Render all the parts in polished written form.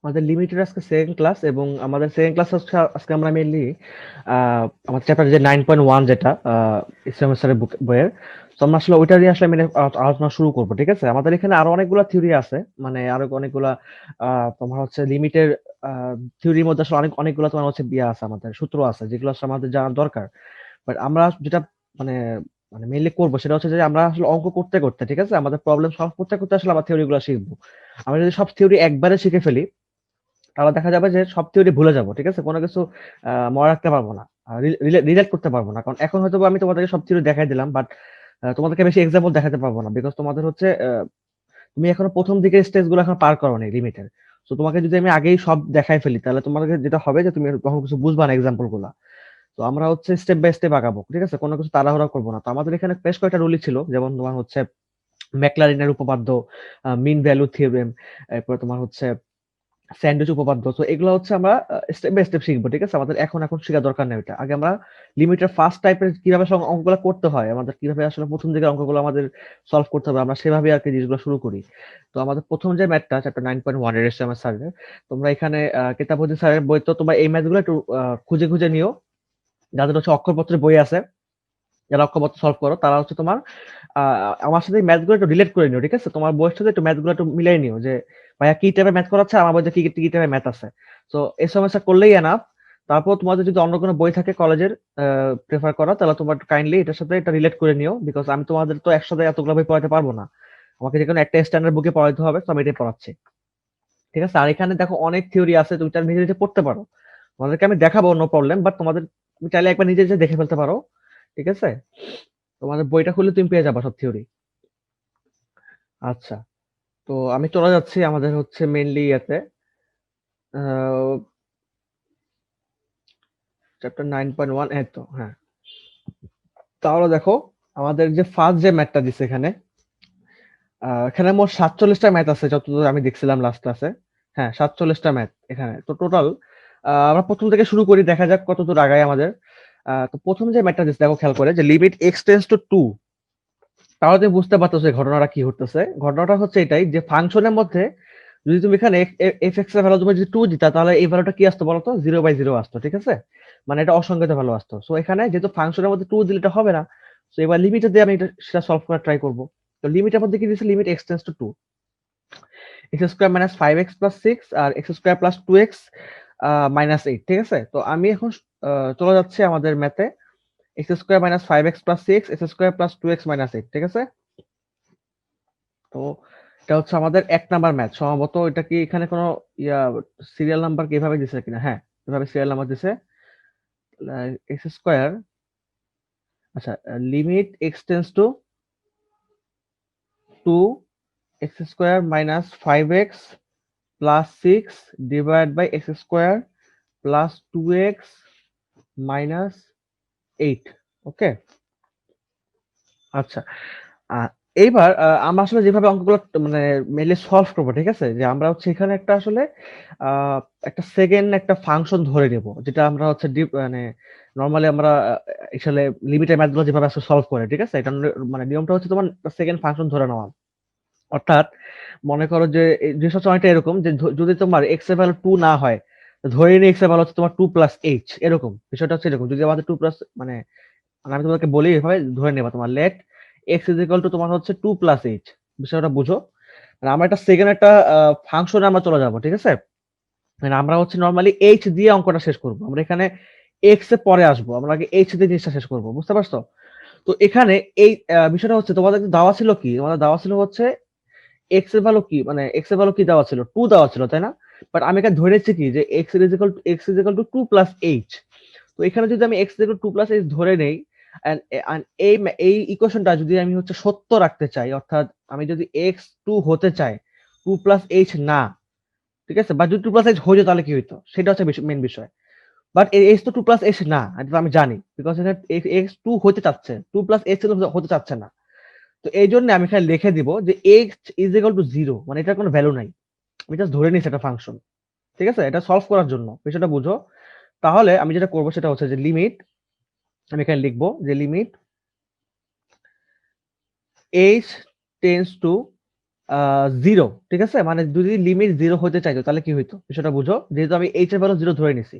আমাদের লিমিটেড আজকে second class, এবং আমাদের সেকেন্ড ক্লাস হচ্ছে আজকে আমরা মেইনলি আমাদের চ্যাপ্টার যে 9.1 যেটা সেমিস্টারের বইয়ের, তো আমরা আসলে ওইটা দিয়ে আসলে মেনে আলোচনা শুরু করবো। ঠিক আছে, আমাদের এখানে আরো অনেকগুলা থিওরি আছে, মানে আরো অনেকগুলা তোমার হচ্ছে লিমিটের থিওরির মধ্যে আসলে অনেকগুলা তোমার হচ্ছে বিয়া আছে, আমাদের সূত্র আছে যেগুলো আসলে আমাদের জানার দরকার। বাট আমরা যেটা মানে মানে মেইনলি করবো সেটা হচ্ছে যে আমরা আসলে অঙ্ক করতে করতে, ঠিক আছে, আমাদের প্রবলেম সলভ করতে করতে আসলে আমরা থিওরি গুলো শিখবো। আমরা যদি সব থিওরি একবারে শিখে ফেলি তাহলে দেখা যাবে যে সব থিওরি ভুলে যাবো। ঠিক আছে, কোনো কিছু মনে রাখতে পারবো না, রিলেট করতে পারবো না। কারণ এখন হয়তো বা আমি তোমাদেরকে সব থিওরি দেখাই দিলাম, বাট তোমাদেরকে বেশি এক্সাম্পল দেখাতে পারবো না, বিকজ তোমাদের হচ্ছে তুমি এখনো প্রথম দিকের স্টেজ গুলো এখন পার করো নি লিমিটের। তো তোমাকে যদি আমি আগেই সব দেখাই ফেলি তাহলে তোমাকে যেটা হবে যে তুমি তখন কিছু বুঝবা না এক্সাম্পল গুলা। তো আমরা হচ্ছে স্টেপ বাই স্টেপ আগাবো, ঠিক আছে, কোনো কিছু তাড়াহুড়া করবো না। তো আমাদের এখানে বেশ কয়েকটা রুলই ছিল, যেমন তোমার হচ্ছে ম্যাকলারিনের উপপাদ্য, মিন ভ্যালু থিওরেম, এরপর তোমার হচ্ছে স্যান্ডউইচ উপপাদ্য। তো এগুলো হচ্ছে আমরা স্টেপ বাই স্টেপ শিখবো। ঠিক আছে, আমাদের এখন শেখার দরকার নেই ওইটা। আগে আমরা লিমিটের ফার্স্ট টাইপের কিভাবে অঙ্কগুলো করতে হয়, আমাদের কিভাবে আসলে প্রথম দিকের অঙ্কগুলো আমাদের সলভ করতে হবে, আমরা সেভাবে আর কি জিনিসগুলো শুরু করি। তো আমাদের প্রথম যে ম্যাথটা চ্যাপ্টার 9.1 এর এসে আমার স্যারের, তোমরা এখানে কিতাবুদ্দিন স্যারের বই, তো তোমরা এই ম্যাথগুলো একটু খুঁজে খুঁজে নিও। যাদের হচ্ছে অক্ষরপত্রের বই আছে, যারা অক্ষরপত্র সলভ করো তারা হচ্ছে তোমার আমার সাথে ম্যাথ গুলো একটু রিলেট করে নিও। ঠিক আছে, তোমার বইয়ের সাথে একটু ম্যাথ গুলো একটু মিলাই নিও, যে ভাইয়া কি টাইপের ম্যাথ করাচ্ছে, আমার বইতে কি কি টাইপের ম্যাথ আছে। তো এই সমস্যা করলেই এনাফ। তারপর তোমাদের যদি অন্য কোনো বই থাকে কলেজের প্রেফার করা, তাহলে তোমার কাইন্ডলি এটার সাথে এটা রিলেট করে নিও, বিকজ আমি তোমাদের তো একসাথে এতগুলো বই পড়াতে পারবো না। আমাকে যে কোনো একটা স্ট্যান্ডার্ড বুকে পড়াইতে হবে, তো আমি এটাই পড়াচ্ছি। ঠিক আছে, আর এখানে দেখো অনেক থিওরি আছে, তুমি তার নিজে নিজে পড়তে পারো। তোমাদেরকে আমি দেখাবো, নো প্রবলেম, বাট তোমাদের তুমি চাইলে একবার নিজে নিজে দেখে ফেলতে পারো। ঠিক আছে, তোমাদের বইটা খুললে তুমি পেয়ে যাবা সব থিওরি। আচ্ছা, তো আমি চলে যাচ্ছি আমাদের হচ্ছে মেইনলি ইয়েতে, চ্যাপ্টার 9.1। এই তো, হ্যাঁ। তাহলে দেখো, আমাদের যে ফার্স্ট যে ম্যাথটা দিছে এখানে, এখানে মোট 47টা ম্যাথ আছে যতদূর আমি দেখছিলাম লাস্ট ক্লাসে। হ্যাঁ, 47টা ম্যাথ এখানে তো টোটাল। আমরা প্রথম থেকে শুরু করি, দেখা যাক কতদূর আগায় আমাদের। তো প্রথম যে ম্যাথটা দিচ্ছে দেখো খেয়াল করে, যে লিমিট এক্স টেন্স টু 2। তাহলে তুমি বুঝতে পারতেছো এই ঘটনাটা কি ঘটতেছে। ঘটনাটা হচ্ছে এটাই, যে ফাংশনের মধ্যে যদি তুমি এখানে এফ এক্স এর ভ্যালু তুমি যদি 2 দিতা, তাহলে এই ভ্যালুটা কি আসতো বলতো, 0/0 আসতো। ঠিক আছে, মানে এটা অসংজ্ঞাত ভ্যালু আসতো। সো এখানে যেহেতু ফাংশনের মধ্যে 2 দিলে এটা হবে না, সো এবার লিমিটে দিয়ে আমি সেটা সলভ করার ট্রাই করব। তো লিমিটের মধ্যে কি দিয়েছে, limit x tends to 2, x square minus 5x plus 6 আর x square plus 2x minus 8। ঠিক আছে, তো আমি এখন চলে যাচ্ছি আমাদের ম্যাথে, x square minus 5x plus 6, x square plus 2x minus 8। ঠিক আছে, তো এটা হচ্ছে আমাদের 1 নাম্বার ম্যাথ সম্ভবত। এটা কি এখানে কোনো ইয়া সিরিয়াল নাম্বার কি এভাবে দিছে কিনা? হ্যাঁ, এভাবে সিরিয়াল নাম্বার দিছে। এক্স স্কোয়ার, আচ্ছা, limit x tends to 2, x square minus 5x plus 6 divide by x square plus 2x minus 8। Okay, আচ্ছা। আহ, এইবার আমরা আসলে যেভাবে অঙ্কগুলো মানে মেনলি সলভ করবো, ঠিক আছে, যে আমরা হচ্ছে এখানে একটা আসলে আহ, একটা সেকেন্ড একটা ফাংশন ধরে নেব, যেটা আমরা হচ্ছে মানে নর্মালি আমরা আসলে লিমিটের ম্যাথ গুলো যেভাবে আসলে সলভ করে। ঠিক আছে, এটা মানে নিয়মটা হচ্ছে তোমার সেকেন্ড ফাংশন ধরে নেওয়া। অর্থাৎ মনে করো যে এই জিনিসটা হচ্ছে অনেকটা এরকম, যে যদি তোমার এক্স এর ভ্যালু 2 না হয়, তো ধরে নিই এক্স এর ভ্যালু হচ্ছে তোমার 2 প্লাস এইচ। এরকম বিষয়টা হচ্ছে এরকম, যদি আমাদের 2 প্লাস মানে মানে আমি তোমাকে বলি এভাবে ধরে নেবা, তোমার let x is equal to তোমার হচ্ছে 2 প্লাস এইচ। বিষয়টা বুঝো, মানে আমরা একটা সেকেন্ড একটা ফাংশনে আমরা চলে যাবো। ঠিক আছে, মানে আমরা হচ্ছে নর্মালি এইচ দিয়ে অঙ্কটা শেষ করবো, আমরা এখানে এক্স এ পরে আসবো, আমরা আগে এইচ দিয়ে জিনিসটা শেষ করবো। বুঝতে পারছো? তো এখানে এই বিষয়টা হচ্ছে তোমাদের দেওয়া ছিল কি, তোমাদের দেওয়া ছিল হচ্ছে এক্স এর ভ্যালু কি, মানে এক্স এর ভ্যালু কি দেওয়া ছিল, 2 দেওয়া ছিল, তাই না? বাট আমি এখানে ধরেছি কি, যে x is equal two 2 plus H. তো এখানে যদি আমি এক্স ইকুয়াল 2 প্লাস এইচ ধরে নেই, and এই এই ইকুয়েশনটা যদি আমি হচ্ছে সত্য রাখতে চাই, অর্থাৎ আমি যদি এক্স 2 হতে চাই, 2 প্লাস এইচ না, ঠিক আছে, বা যদি 2 প্লাস এইচ হয়ে যেত তাহলে কি হইতো, সেটা হচ্ছে মেন বিষয়। বাট এইচ তো 2 প্লাস এইচ না, এটা তো আমি জানি, বিকজ এখানে এক্স 2 হতে চাচ্ছে, 2 প্লাস এইচ হতে চাচ্ছে না। তো এই জন্য আমি এখানে লিখে দিব যে এক্স ইজ ইকুয়াল টু 0, মানে এটার কোনো ভ্যালু নাই, আমি জাস্ট ধরে নিচ্ছি এটা ফাংশন। ঠিক আছে, এটা সলভ করার জন্য বিষয়টা বুঝো। তাহলে আমি যেটা করবো সেটা হচ্ছে যে লিমিট, আমি এখানে লিখবো যে limit H tends to zero, ঠিক আছে? মানে যদি লিমিট জিরো হতে চাইতো তাহলে কি হইতো বিষয়টা বুঝো। যেহেতু আমি এইচ এর ভ্যালু জিরো ধরে নিছি,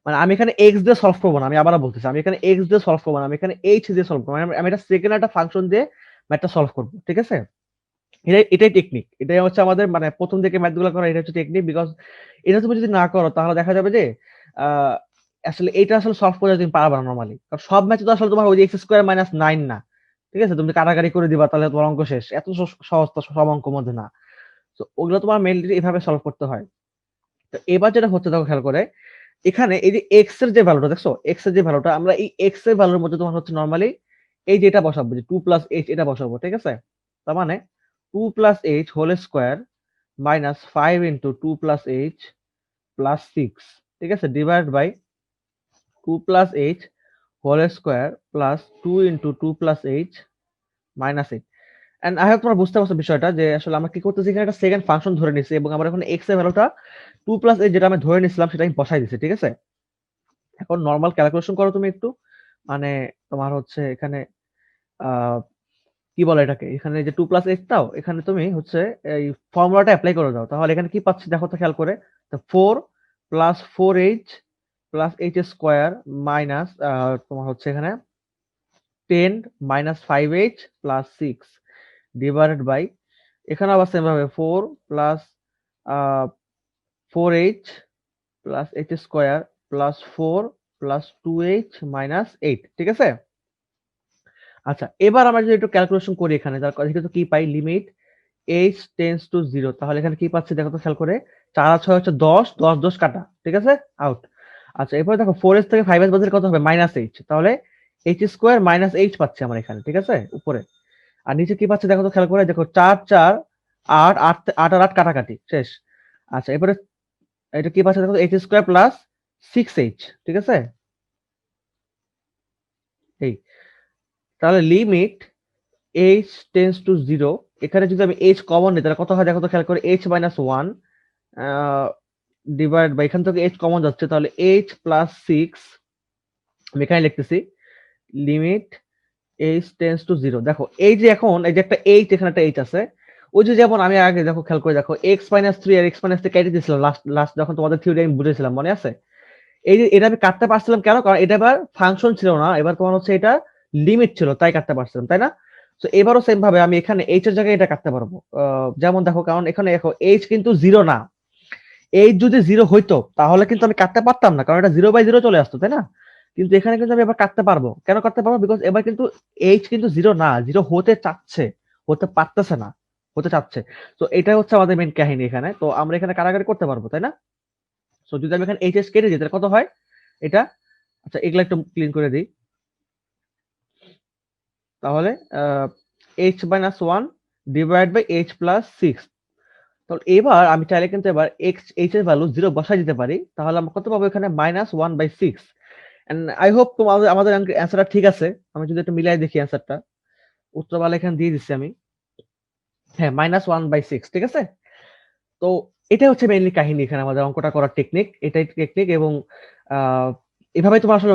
মানে আমি এখানে এক্স দিয়ে সলভ করবো না, আমি আবারও বলতেছি আমি এখানে এক্স দিয়ে সলভ করবো না, আমি এখানে এইচ দিয়ে সলভ করবো, আমি এটা সেকেন্ড একটা ফাংশন দিয়ে ম্যাথটা সলভ করবো, ঠিক আছে? এটাই টেকনিক, এটাই হচ্ছে আমাদের মানে প্রথম দিকে ম্যাথ গুলো করা, এটা হচ্ছে টেকনিক। বিকজ এটা তুমি যদি না করো তাহলে দেখা যাবে যে আহ, আসলে এটা আসলে সলভ করে তুমি পারবে না নর্মালি, কারণ সব ম্যাচে তো আসলে তোমার ওই এক্স স্কোয়ার মাইনাস নাইন না, ঠিক আছে? তুমি কাটাকাটি করে দিবা তাহলে তোমার অঙ্ক শেষ, এত সহজ তো সব অঙ্ক মধ্যে না। তো ওগুলো তোমার মেইনলি এভাবে সলভ করতে হয়। তো এবার যেটা হচ্ছে দেখো খেয়াল করে, এখানে এই যে এক্স এর যে ভ্যালুটা দেখছো, এক্স এর যে ভ্যালুটা আমরা এই এক্স এর ভ্যালুর মধ্যে তোমার হচ্ছে নর্মালি এই যে এটা বসাবো, যে টু প্লাস এইচ এটা বসাবো, ঠিক আছে? তার মানে two plus h whole square minus five into two plus h plus six, ঠিক আছে, divide by two plus h whole square plus two into two plus h minus eight. And I hope তোমরা বুঝতে পারছো বিষয়টা, যে আসলে আমরা কি করতেছি, এখানে একটা সেকেন্ড ফাংশন ধরে নিছি এবং আমরা এখন এক্স এর ভ্যালুটা টু প্লাস এইট যেটা আমি ধরে নিছিলাম সেটা আমি বসাই দিছি, ঠিক আছে? এখন নর্মাল ক্যালকুলেশন করো তুমি একটু, মানে তোমার হচ্ছে এখানে আহ কি বলে এটাকে, এখানে যে টু প্লাস এইট তাও এখানে তুমি হচ্ছে এই ফর্মুলাটা অ্যাপ্লাই করে দাও, তাহলে এখানে কি পাচ্ছি দেখো তো খেয়াল করে, তো four plus four h plus h square minus তোমার হচ্ছে এখানে ten minus five h plus six divided by, এখানে আবার সেম ভাবে four plus four h plus h square plus four plus two h minus eight, ঠিক আছে? আচ্ছা, এবার আমরা যদি একটু ক্যালকুলেশন করি এখানে, তার তো কি পাই, limit H tends to zero, তাহলে এখানে কি পাচ্ছি দেখো তো খেয়াল করে, চার আর ছয় হচ্ছে দশ, দশ দশ কাটা, ঠিক আছে, আউট। আচ্ছা, এরপরে দেখো ফোর এস থেকে ফাইভ এস বাজারে কত হবে, মাইনাস এইচ, তাহলে এইচ স্কোয়ার মাইনাস এইচ পাচ্ছি আমরা এখানে, ঠিক আছে, উপরে। আর নিচে কি পাচ্ছি দেখো তো খেয়াল করে, দেখো চার চার আট, আট আট আর আট কাটাকাটি শেষ। আচ্ছা, এরপরে এটা কি পাচ্ছি দেখো, H square plus six H, ঠিক আছে, এই, তাহলে limit H tends to zero, এখানে যদি আমি এইচ কমন নিই তাহলে কত হয় দেখো তো খেয়াল করে, h minus one divide by, এখান থেকে এইচ কমন যাচ্ছে, তাহলে এইচ প্লাস সিক্স, আমি এখানে লিখতেছি limit H tends to zero. দেখো এই যে এখন এই যে একটা এইচ, এখানে একটা এইচ আছে, ওই যে যেমন আমি আগে দেখো খেয়াল করে দেখো এক্স মাইনাস থ্রি আর এক্স মাইনাস থ্রি কেটে দিয়েছিলাম লাস্ট লাস্ট যখন তোমাদের থিওরি আমি বুঝেছিলাম, মনে আছে? এই যে এটা আমি কাটতে পারছিলাম কেন, কারণ এটা এবার ফাংশন ছিল না, এবার তোমার হচ্ছে এটা লিমিট ছিল, তাই কাটতে পারছিলাম, তাই না? তো এবারও সেম ভাবে আমি এখানে এইচ এর জায়গায় এটা কাটতে পারবো, যেমন দেখো, কারণ এখানে দেখো এইচ কিন্তু জিরো না, এইচ যদি জিরো হইতো তাহলে কিন্তু আমি কাটতে পারতাম না, কারণ এটা জিরো বাই জিরো চলে আসতো, তাই না? কিন্তু এখানে কিন্তু আমি এবার কাটতে পারবো, কেন কাটতে পারবো, বিকজ এবার কিন্তু এইচ কিন্তু জিরো না, জিরো হতে চাচ্ছে, হতে পারতেছে না, হতে চাচ্ছে। তো এটা হচ্ছে আমাদের মেইন কাহিনী এখানে, তো আমরা এখানে কারাগারি করতে পারবো, তাই না? তো যদি আমি এখানে এইচ এস কেটে দিই তাহলে কত হয় এটা, আচ্ছা এগুলা একটু ক্লিন করে দিই, তাহলে h minus one divide by h plus six. তো এবার আমি চাইলে কিন্তু এবার এক্স এইচ এর ভ্যালু জিরো বসাই দিতে পারি, তাহলে আমরা কত পাবো এখানে, minus one by six. And I hope তোমাদের আমাদের অ্যান্সারটা ঠিক আছে, আমি যদি একটু মিলাই দেখি অ্যান্সারটা, উত্তরবালা এখানে দিয়ে দিচ্ছি আমি, হ্যাঁ মাইনাস ওয়ান বাই সিক্স, ঠিক আছে। তো এটাই হচ্ছে মেইনলি কাহিনী, এখানে আমাদের অঙ্কটা করার টেকনিক, এটাই টেকনিক। এবং আহ এভাবে তোমার আসলে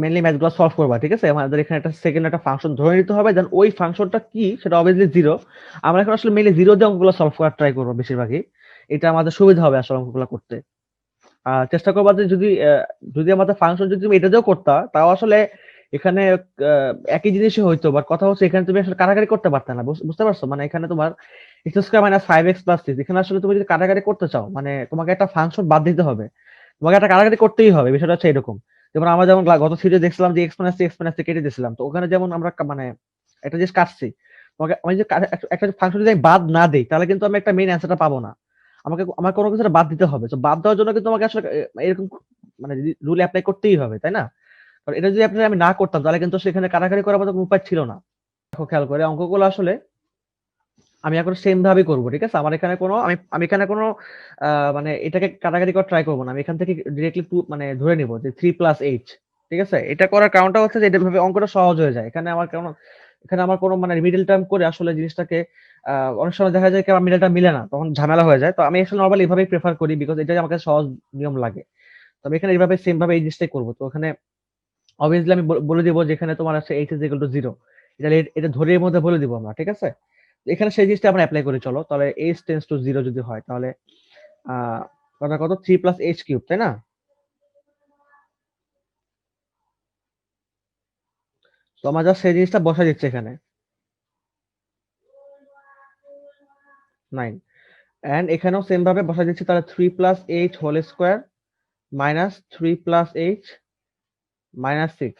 মেইনলি ম্যাথগুলো সলভ করবা, ঠিক আছে? আমাদের এখানে একটা সেকেন্ড একটা ফাংশন ধরে নিতে হবে, দেন ওই ফাংশনটা কি সেটা অবভিয়াসলি জিরো। আমরা এখন আসলে মেইনলি জিরো দিয়ে অঙ্কগুলো সলভ করার ট্রাই করবো বেশিরভাগই, এটা আমাদের সুবিধা হবে আসলে অঙ্কগুলো করতে। চেষ্টা করবা যে যদি যদি আমাদের ফাংশন যদি তুমি এটা দিয়েও করতা তাও আসলে এখানে একই জিনিসই হইতো, বাট কথা হচ্ছে এখানে তুমি আসলে কাটাকাটি করতে পারতে না, বুঝতে পারছো? মানে এখানে তোমার x square minus five x plus six, এখানে আসলে তুমি যদি কাটাকাটি করতে চাও মানে তোমাকে একটা ফাংশন বাদ দিতে হবে, তোমাকে একটা কাটাকাটি করতেই হবে, বিষয়টা হচ্ছে এরকম। যেমন আমরা যেমন গত সিরিজে দেখছিলাম যে এক্স মাইনাস কেটে দিয়েছিলাম, তো ওখানে যেমন আমরা মানে একটা জিনিস কাটছি, তোমাকে আমি যে একটা ফাংশন যদি আমি বাদ না দিই তাহলে কিন্তু আমি একটা মেইন অ্যান্সারটা পাবো না, আমার কোনো কিছু বাদ দিতে হবে। তো বাদ দেওয়ার জন্য কিন্তু আমাকে আসলে এরকম মানে রুল অ্যাপ্লাই করতেই হবে, তাই না? কারণ এটা যদি আমি না করতাম তাহলে কিন্তু সেখানে কাটাকাটি করার মতো কোনো উপায় ছিল না। দেখো খেয়াল করে অঙ্কগুলো আসলে আমি এখন সেম ভাবে করবো, ঠিক আছে? আমার এখানে কোনো আমি এখানে কোনো মানে এটাকে কাটাকাটি করে ট্রাই করবো না, আমি এখান থেকে ডিরেক্টলি টু মানে ধরে নিবো যে থ্রি প্লাস এইট, ঠিক আছে? এটা করার কারণটা হচ্ছে যে এটা ভাবে অঙ্কটা সহজ হয়ে যায়, এখানে আমার কোনো মানে মিডল টার্ম করে আসলে জিনিসটাকে অনেক সময় দেখা যায় কি আমার মিডল টার্ম মিলে না, তখন ঝামেলা হয়ে যায়। তো আমি আসলে নর্মালি এভাবেই প্রেফার করি, বিকজ এটাই আমাকে সহজ নিয়ম লাগে। তো আমি এখানে এইভাবে সেম ভাবে এই জিনিসটাই করবো। তো এখানে অবভিয়াসলি আমি বলে দিব যেখানে তোমার আছে H is equal two zero, এটা এটা ধরে এর মধ্যে বলে দিব আমরা, ঠিক আছে? এখানে সেই জিনিসটা আমরা অ্যাপ্লাই করি, চলো তাহলে h টেন্স টু 0 যদি হয় তাহলে কথা কত 3 প্লাস h কিউব, তাই না? তো আমরা জাস্ট সেই জিনিসটা বসা দিচ্ছি এখানে 9, এন্ড এখানেও সেম ভাবে বসা দিচ্ছি, তাহলে 3 plus h whole square minus 3 plus h minus 6।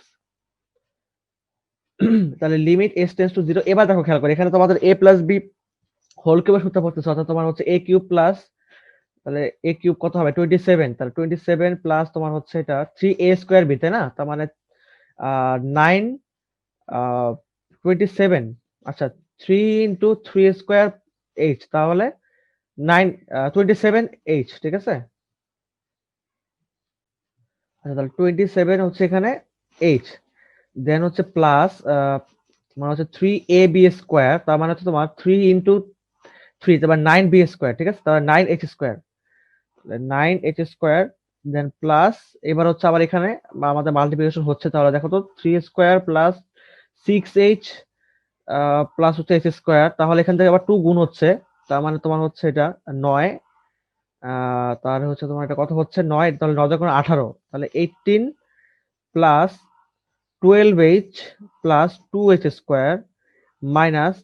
তাহলে লিমিট s টেন্স টু 0। এবার দেখো খেয়াল করে এখানে তোমাদের a প্লাস b হোল কিউবের সূত্র পড়তেছে, অর্থাৎ তোমার হচ্ছে a কিউব প্লাস, তাহলে a কিউব কত হবে 27, তাহলে 27 প্লাস তোমার হচ্ছে এটা 3a স্কয়ার b, তাই না? তার মানে 9 27, আচ্ছা 3 ইন্টু 3 স্কয়ার h, তাহলে 9 27 h, ঠিক আছে? আচ্ছা তাহলে 27 হচ্ছে এখানে h, দেন হচ্ছে প্লাস মানে হচ্ছে 3ab স্কয়ার, তার মানে হচ্ছে তোমার 3 ইন্টু 3 তারপর 9b স্কয়ার, ঠিক আছে? তাহলে 9h স্কয়ার, 9h স্কয়ার, দেন প্লাস এবার হচ্ছে আবার এখানে আমাদের মাল্টিপ্লিকেশন হচ্ছে, তাহলে দেখো তো 3 স্কয়ার প্লাস 6h প্লাস হচ্ছে h স্কয়ার, তাহলে এখান থেকে আবার 2 গুণ হচ্ছে, তার মানে তোমার হচ্ছে এটা 9, তার হচ্ছে তোমার এটা কত হচ্ছে 9, তাহলে 9 করে 18, তাহলে 18 plus 12h plus 2h square minus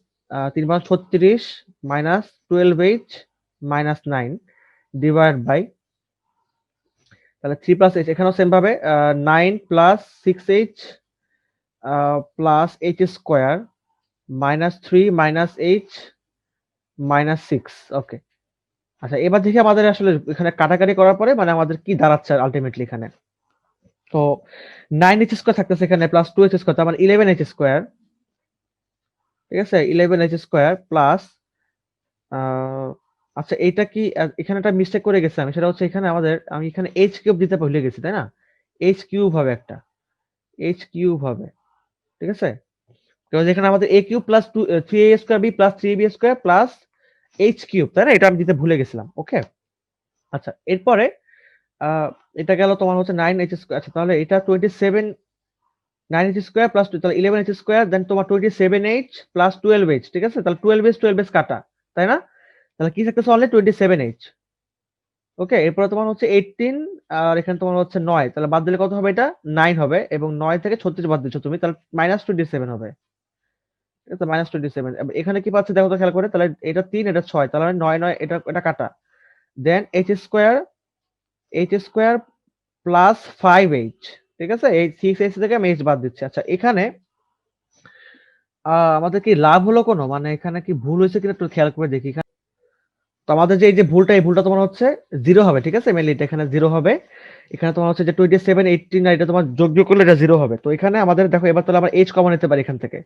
3 5 36 minus 12h minus 9 divide by, তাহলে 3 প্লাস h এখানেও সেম ভাবে 9 plus 6h plus h square minus 3 minus h minus 6। Okay, আচ্ছা এবার দেখি আমাদের আসলে এখানে কাটাকাটি করার পরে মানে আমাদের কি দাঁড়াচ্ছে আলটিমেটলি এখানে। তো 9h স্কয়ার থাকতেছে এখানে প্লাস 2h স্কয়ার, তার মানে 11h স্কয়ার, ঠিক আছে? 11h স্কয়ার প্লাস আচ্ছা এটা কি এখানে একটা মিস্টেক করে গেছি আমি, সেটা হচ্ছে এখানে আমি এখানে h কিউব দিতে ভুলে গেছি, তাই না? h কিউব হবে একটা, h কিউব হবে, ঠিক আছে? কারণ এখানে আমাদের a cube plus 3a square b plus 3b square plus h cube, তাই না? এটা আমি দিতে ভুলে গেছিলাম। ওকে, আচ্ছা এরপরে এটা গেল তোমার হচ্ছে 9h স্কয়ার, আচ্ছা তাহলে এটা 27, 9h স্কয়ার প্লাস 2, তাহলে 11h স্কয়ার, দেন তোমার 27h প্লাস 12h, ঠিক আছে? তাহলে 12h 12h কাটা, তাই না? তাহলে কি থাকতেছে অনলি 27h। ওকে, এরপরে তোমার হচ্ছে 18, আর এখানে তোমার হচ্ছে 9, তাহলে বাদ দিলে কত হবে এটা 9 হবে, এবং 9 থেকে 36 বাদ দিচ্ছ তুমি, তাহলে মাইনাস 27 হবে, ঠিক আছে? মাইনাস 27। এখানে কি পাচ্ছি দেখো তো খেয়াল করে, তাহলে এটা 3 এটা 6, তাহলে 9 9 এটা এটা কাটা, দেন h স্কয়ার প্লাস 5h, ঠিক আছে? এই 6h থেকে আমি h বাদ দিচ্ছি। আচ্ছা এখানে আমাদের কি লাভ হলো কোনো, মানে এখানে কি ভুল হয়েছে কিনা একটু খেয়াল করে দেখি। তো আমাদের যে এই যে ভুলটা, এই ভুলটা তোমার হচ্ছে 0 হবে, ঠিক আছে? মেইনলি এটা এখানে 0 হবে, এখানে তোমার হচ্ছে যে 27 18 আর এটা তোমার যোগ করলে এটা 0 হবে। তো এখানে আমাদের দেখো এবার তাহলে আমরা h কমন নিতে পারি এখান থেকে,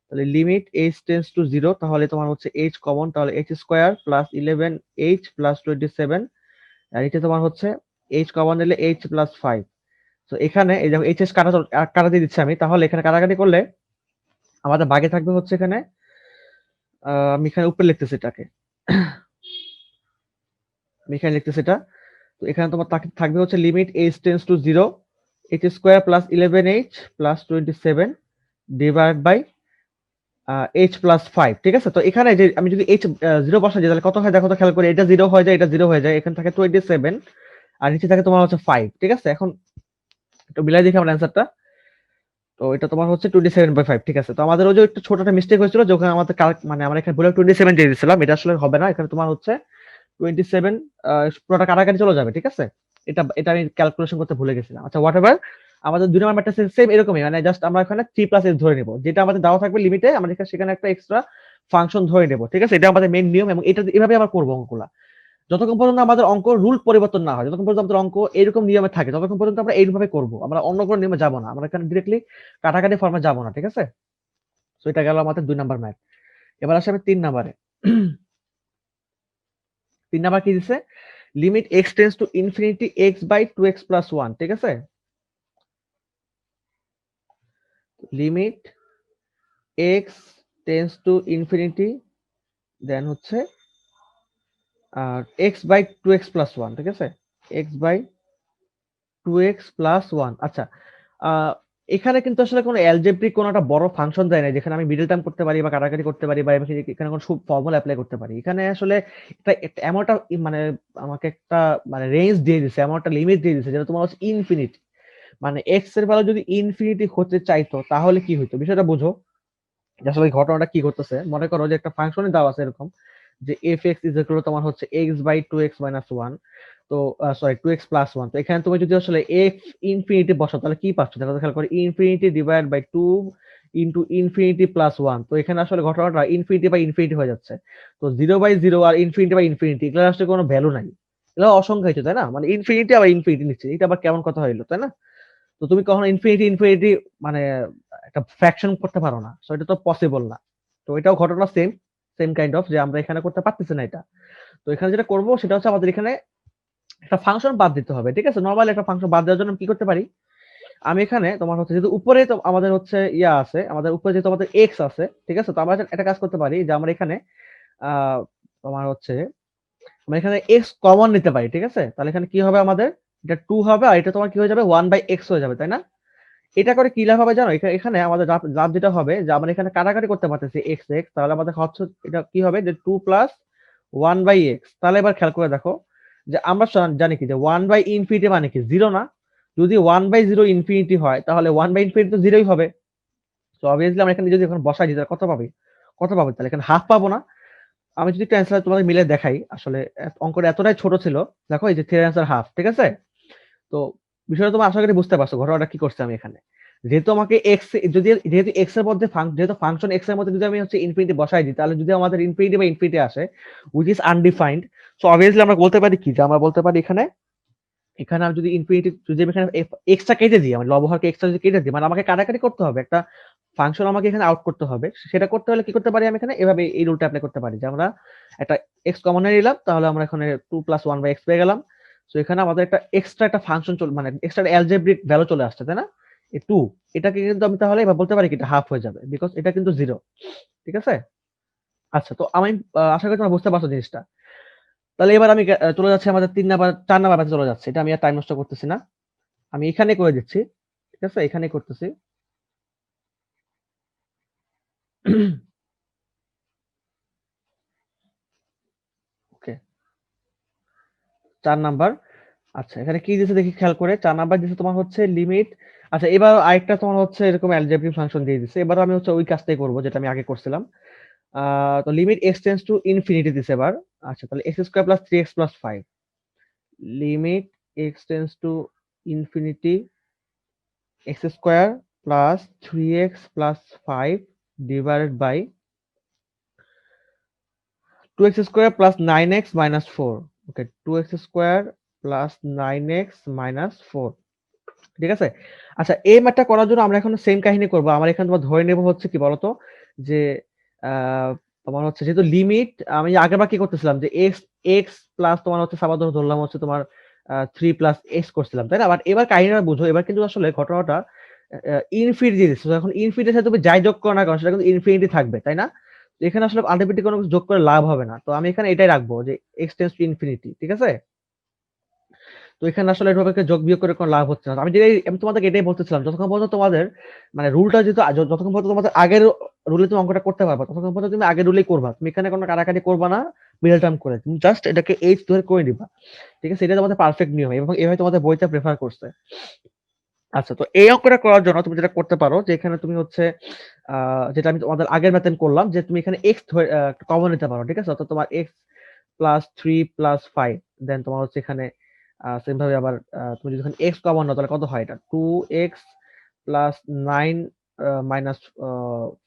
তাহলে লিমিট h টেন্স টু 0, তাহলে তোমার হচ্ছে h কমন, তাহলে h square plus 11h plus 27, আর এটা তোমার হচ্ছে h কমন নিলে h প্লাস 5। তো এখানে এই দেখো h কাটা দিয়ে দিচ্ছি আমি, তাহলে এখানে কাটাকাটি করলে আমাদের বাকি থাকবে হচ্ছে এখানে আমি এখানে উপরে লিখতেছি এটাকে, আমি এখানে লিখতেছি এটা। তো এখানে তোমার থাকবে হচ্ছে limit h tends to 0, h square plus 11h plus 27 divide by h plus 5, ঠিক আছে? তো এখানে যে আমি যদি h 0 বসাই দিই তাহলে কত হয় দেখো তো খেয়াল করে, এটা 0 হয়ে যায়, এটা 0 হয়ে যায়, এখানে থাকে 27 আর নিচে থাকে তোমার হচ্ছে 5, ঠিক আছে? এখন একটু মিলাই দেখি আমার অ্যান্সারটা। তো এটা তোমার হচ্ছে 27/5, ঠিক আছে? তো আমাদের ওই যে একটু ছোট একটা মিস্টেক হয়েছিল, যখন আমাদের মানে আমরা এখানে ভুলে 27 দিয়ে দিয়েছিলাম, এটা আসলে হবে না, এখানে তোমার হচ্ছে 27 পুরোটা কাটাকাটি চলে যাবে, ঠিক আছে? এটা আমি ক্যালকুলেশন করতে ভুলে গেছিলাম। আচ্ছা হোয়াটএভার, আমাদের দুই নম্বর ম্যাট্রিক্স সেম এরকমই, মানে জাস্ট আমরা এখানে 3 প্লাস s ধরে নেব, যেটা আমাদের দেওয়া থাকবে লিমিটে, আমরা সেখানে একটা এক্সট্রা ফাংশন ধরে নেব, ঠিক আছে? এটা আমাদের মেইন নিয়ম, এবং এটা এভাবে আমরা করবো অঙ্কগুলা। যতক্ষণ পর্যন্ত আমাদের অঙ্ক রুল পরিবর্তন না হয়, যতক্ষণ পর্যন্ত আমাদের অঙ্ক এরকম নিয়মে থাকে, ততক্ষণ পর্যন্ত আমরা এইভাবে করব, আমরা অন্য কোনো নিয়মে যাব না, আমরা এখানে ডিরেক্টলি কাটাকাটি ফর্মে যাব না, ঠিক আছে? তো এটা গেল আমাদের 2 নাম্বার ম্যাথ। এবার আসে আমি 3 নাম্বারে। 3 নাম্বার কি দিছে, limit x tends to infinity x by 2x plus 1, ঠিক আছে? Limit x tends to infinity, then হচ্ছে x বাই 2x প্লাস 1, ঠিক আছে? x by 2x plus 1। আচ্ছা এখানে কিন্তু আসলে কোনো অ্যালজেব্রিক কোনো একটা বড় ফাংশন দেয় নাই যেখানে আমি মিডল টার্ম করতে পারি বা কাটাকাটি করতে পারি বা এখানে কোনো ফর্মুলা অ্যাপ্লাই করতে পারি। এখানে আসলে এমন একটা মানে আমাকে একটা মানে রেঞ্জ দিয়ে দিছে, এমন একটা লিমিট দিয়ে দিছে যেটা তোমার হচ্ছে ইনফিনিটি। মানে এক্স এর ভ্যালু যদি ইনফিনিটি হতে চাইতো তাহলে কি হইতো, বিষয়টা বুঝো যে আসলে এই ঘটনাটা কি করতেছে। মনে করো যে একটা ফাংশনে দেওয়া আছে এরকম যে এফ এক্স ইজ ইকুয়াল তোমার হচ্ছে x by two x minus one, তো sorry two x plus one. তো এখানে তুমি যদি আসলে এক্স ইনফিনিটি বসাও তাহলে কি পাচ্ছ, দেখো তো খেয়াল করে, infinity divide by two into infinity plus one. তো এখানে আসলে ঘটনাটা ইনফিনিটি বাই ইনফিনিটি হয়ে যাচ্ছে। তো জিরো বাই জিরো আর ইনফিনিটি বাই ইনফিনিটি এগুলো আসলে কোনো ভ্যালু নাই, এগুলো অসংখ্যায়িত তাই না, মানে ইনফিনিটি আবার ইনফিনিটি নিচ্ছে, এটা আবার কেমন কথা হইলো তাই না। তো তুমি কখনো ইনফিনিটি ইনফিনিটি মানে একটা ফ্র্যাকশন করতে পারো না, তো এটা তো পসিবল না। তো এটাও ঘটনা সেম সেম কাইন্ড অফ, যে আমরা এখানে করতে পারতেছি না এটা। তো এখানে যেটা করব সেটা হচ্ছে আমাদের এখানে একটা ফাংশন বাদ দিতে হবে, ঠিক আছে। নরমালি একটা ফাংশন বাদ দেওয়ার জন্য আমি কি করতে পারি, আমি এখানে তোমার হচ্ছে যেহেতু উপরে তো আমাদের হচ্ছে ইয়া আছে, আমাদের উপরে যেহেতু আমাদের এক্স আছে, ঠিক আছে, তো আমরা একটা কাজ করতে পারি যে আমরা এখানে আহ তোমার হচ্ছে আমরা এখানে এক্স কমন নিতে পারি, ঠিক আছে। তাহলে এখানে কি হবে আমাদের, এটা টু হবে আর এটা তোমার কি হয়ে যাবে ওয়ান বাই এক্স হয়ে যাবে তাই না। এটা করে কি লাভ হবে জানো, এখানে আমাদের লাভ লাভ যেটা হবে যে আমরা এখানে কাটাকাটি করতে পারতেছি এক্স এক্স, তাহলে আমাদের হচ্ছে এটা কি হবে যে two plus one by x. তাহলে এবার খেয়াল করে দেখো যে আমরা জানি কি যে ওয়ান বাই ইনফিনিটি মানে কি জিরো না, যদি ওয়ান বাই জিরো ইনফিনিটি হয় তাহলে ওয়ান বাই ইনফিনিটি তো জিরোই হবে। তো অবভিয়াসলি আমরা এখানে যদি এখন বসাই দিই তাহলে কত পাবি, কত পাবো, তাহলে এখানে হাফ পাবো না। আমি যদি একটা অ্যান্সার তোমাদের মিলে দেখাই, আসলে অঙ্কটা এতটাই ছোট ছিল, দেখো এই যে থ্রি অ্যান্সার হাফ, ঠিক আছে। তো বিষয়টা তুমি আশা করি বুঝতে পারছো ঘটনাটা কি করছে আমি এখানে। যেহেতু আমাকে এক্স যদি যেহেতু এক্স এর মধ্যে যেহেতু ফাংশন এক্স এর মধ্যে যদি আমি হচ্ছে ইনফিনিটি বসাই দিই তাহলে যদি আমাদের ইনফিনিটি বা ইনফিনিটি আসে which is undefined, so obviously আমরা বলতে পারি কি যে আমরা বলতে পারি এখানে এখানে আমি যদি ইনফিনিটি যদি আমি এখানে এক্সট্রা কেটে দিই, আমার লবহরকে এক্সট্রা যদি কেটে দিই মানে আমাকে কাটাকাটি করতে হবে একটা ফাংশন, আমাকে এখানে আউট করতে হবে। সেটা করতে হলে কি করতে পারি আমি এখানে এভাবে এই রুলটা অ্যাপ্লাই করতে পারি যে আমরা একটা এক্স কমন নিলাম, তাহলে আমরা এখানে two plus one by x পেয়ে গেলাম। তো এখানে আমাদের একটা এক্সট্রা একটা ফাংশন মানে এক্সট্রা অ্যালজেব্রিক ভ্যালু চলে আসছে তাই না, এই টু। এটাকে কিন্তু আমি তাহলে এবার বলতে পারি কি এটা হাফ হয়ে যাবে বিকজ এটা কিন্তু জিরো, ঠিক আছে। আচ্ছা, তো আমি আশা করি তোমরা বুঝতে পারছো জিনিসটা। তাহলে এবার আমি চলে যাচ্ছি আমাদের 3 নাম্বার 4 নাম্বার ম্যাথে চলে যাচ্ছে, এটা আমি আর টাইম নষ্ট করতেছি না, আমি এখানে করে দিচ্ছি, ঠিক আছে, এখানেই করতেছি। ওকে, 4 নাম্বার। আচ্ছা, এখানে কি দিছে দেখি খেয়াল করে, 4 নাম্বার দিছে তোমার হচ্ছে লিমিট। আচ্ছা, এবার আরেকটা তোমার হচ্ছে এরকম অ্যালজেব্রিক ফাংশন দিয়ে দিছে, এবার আমি হচ্ছে ওই কাজটাই করব যেটা আমি আগে করছিলাম। তো limit x tends to infinity দিছে এবার। আচ্ছা, তাহলে x square plus three x plus five, limit x tends to infinity x square plus three x plus five divided by two x square plus nine x minus four. Okay, two x square plus nine x minus four, ঠিক আছে। আচ্ছা, এই ম্যাথটা করার জন্য আমরা এখন same কাহিনী করব। আমরা এখানে তোমার ধরে নেব হচ্ছে কি বলতো যে আহ, তোমার হচ্ছে যেহেতু লিমিট আমি আগেরবার কি করতেছিলাম যে এক্স এক্স প্লাস তোমার হচ্ছে সাবা ধরলাম হচ্ছে তোমার থ্রি প্লাস এক্স করছিলাম তাই না, বাট এবার কাহিনীটা বুঝো, এবার কিন্তু আসলে ঘটনাটা ইনফিনিটি দিয়ে দিচ্ছে। এখন ইনফিনিটির সাথে তুমি যাই যোগ করো না কারণ সেটা কিন্তু ইনফিনিটি থাকবে তাই না। তো এখানে আসলে আলটিমেটলি কোনো কিছু যোগ করে লাভ হবে না, তো আমি এখানে এটাই রাখবো যে এক্স টেন্স টু ইনফিনিটি, ঠিক আছে। তো এখানে আসলে এভাবে যোগ বিয়োগ করে কোনো লাভ হচ্ছে না। আমি যেটাই আমি তোমাদেরকে এটাই বলতেছিলাম, যতক্ষণ পর্যন্ত তোমাদের মানে রুলটা যেহেতু যতক্ষণ পর্যন্ত তোমাদের আগের রুলে তুমি অঙ্কটা করতে পারবা ততক্ষণ পর্যন্ত তুমি আগের রুলেই করবা, তুমি এখানে কোনো কাটাকাটি করবা না মিডল টার্ম করে, তুমি জাস্ট এটাকে এইচ ধরে করে দিবা, ঠিক আছে। এটা তোমাদের পারফেক্ট নিয়ম এবং এভাবে তোমাদের বইটা প্রেফার করছে। আচ্ছা, তো এই অঙ্কটা করার জন্য তুমি যেটা করতে পারো যে এখানে তুমি হচ্ছে যেটা আমি তোমাদের আগের ম্যাথে করলাম যে তুমি এখানে এক্স কমন নিতে পারো, ঠিক আছে। অর্থাৎ তোমার x plus three plus five, then তোমার হচ্ছে এখানে সেম ভাবে আবার তুমি যদি এখানে এক্স কমন নাও তাহলে কত হয়, এটা two x plus nine minus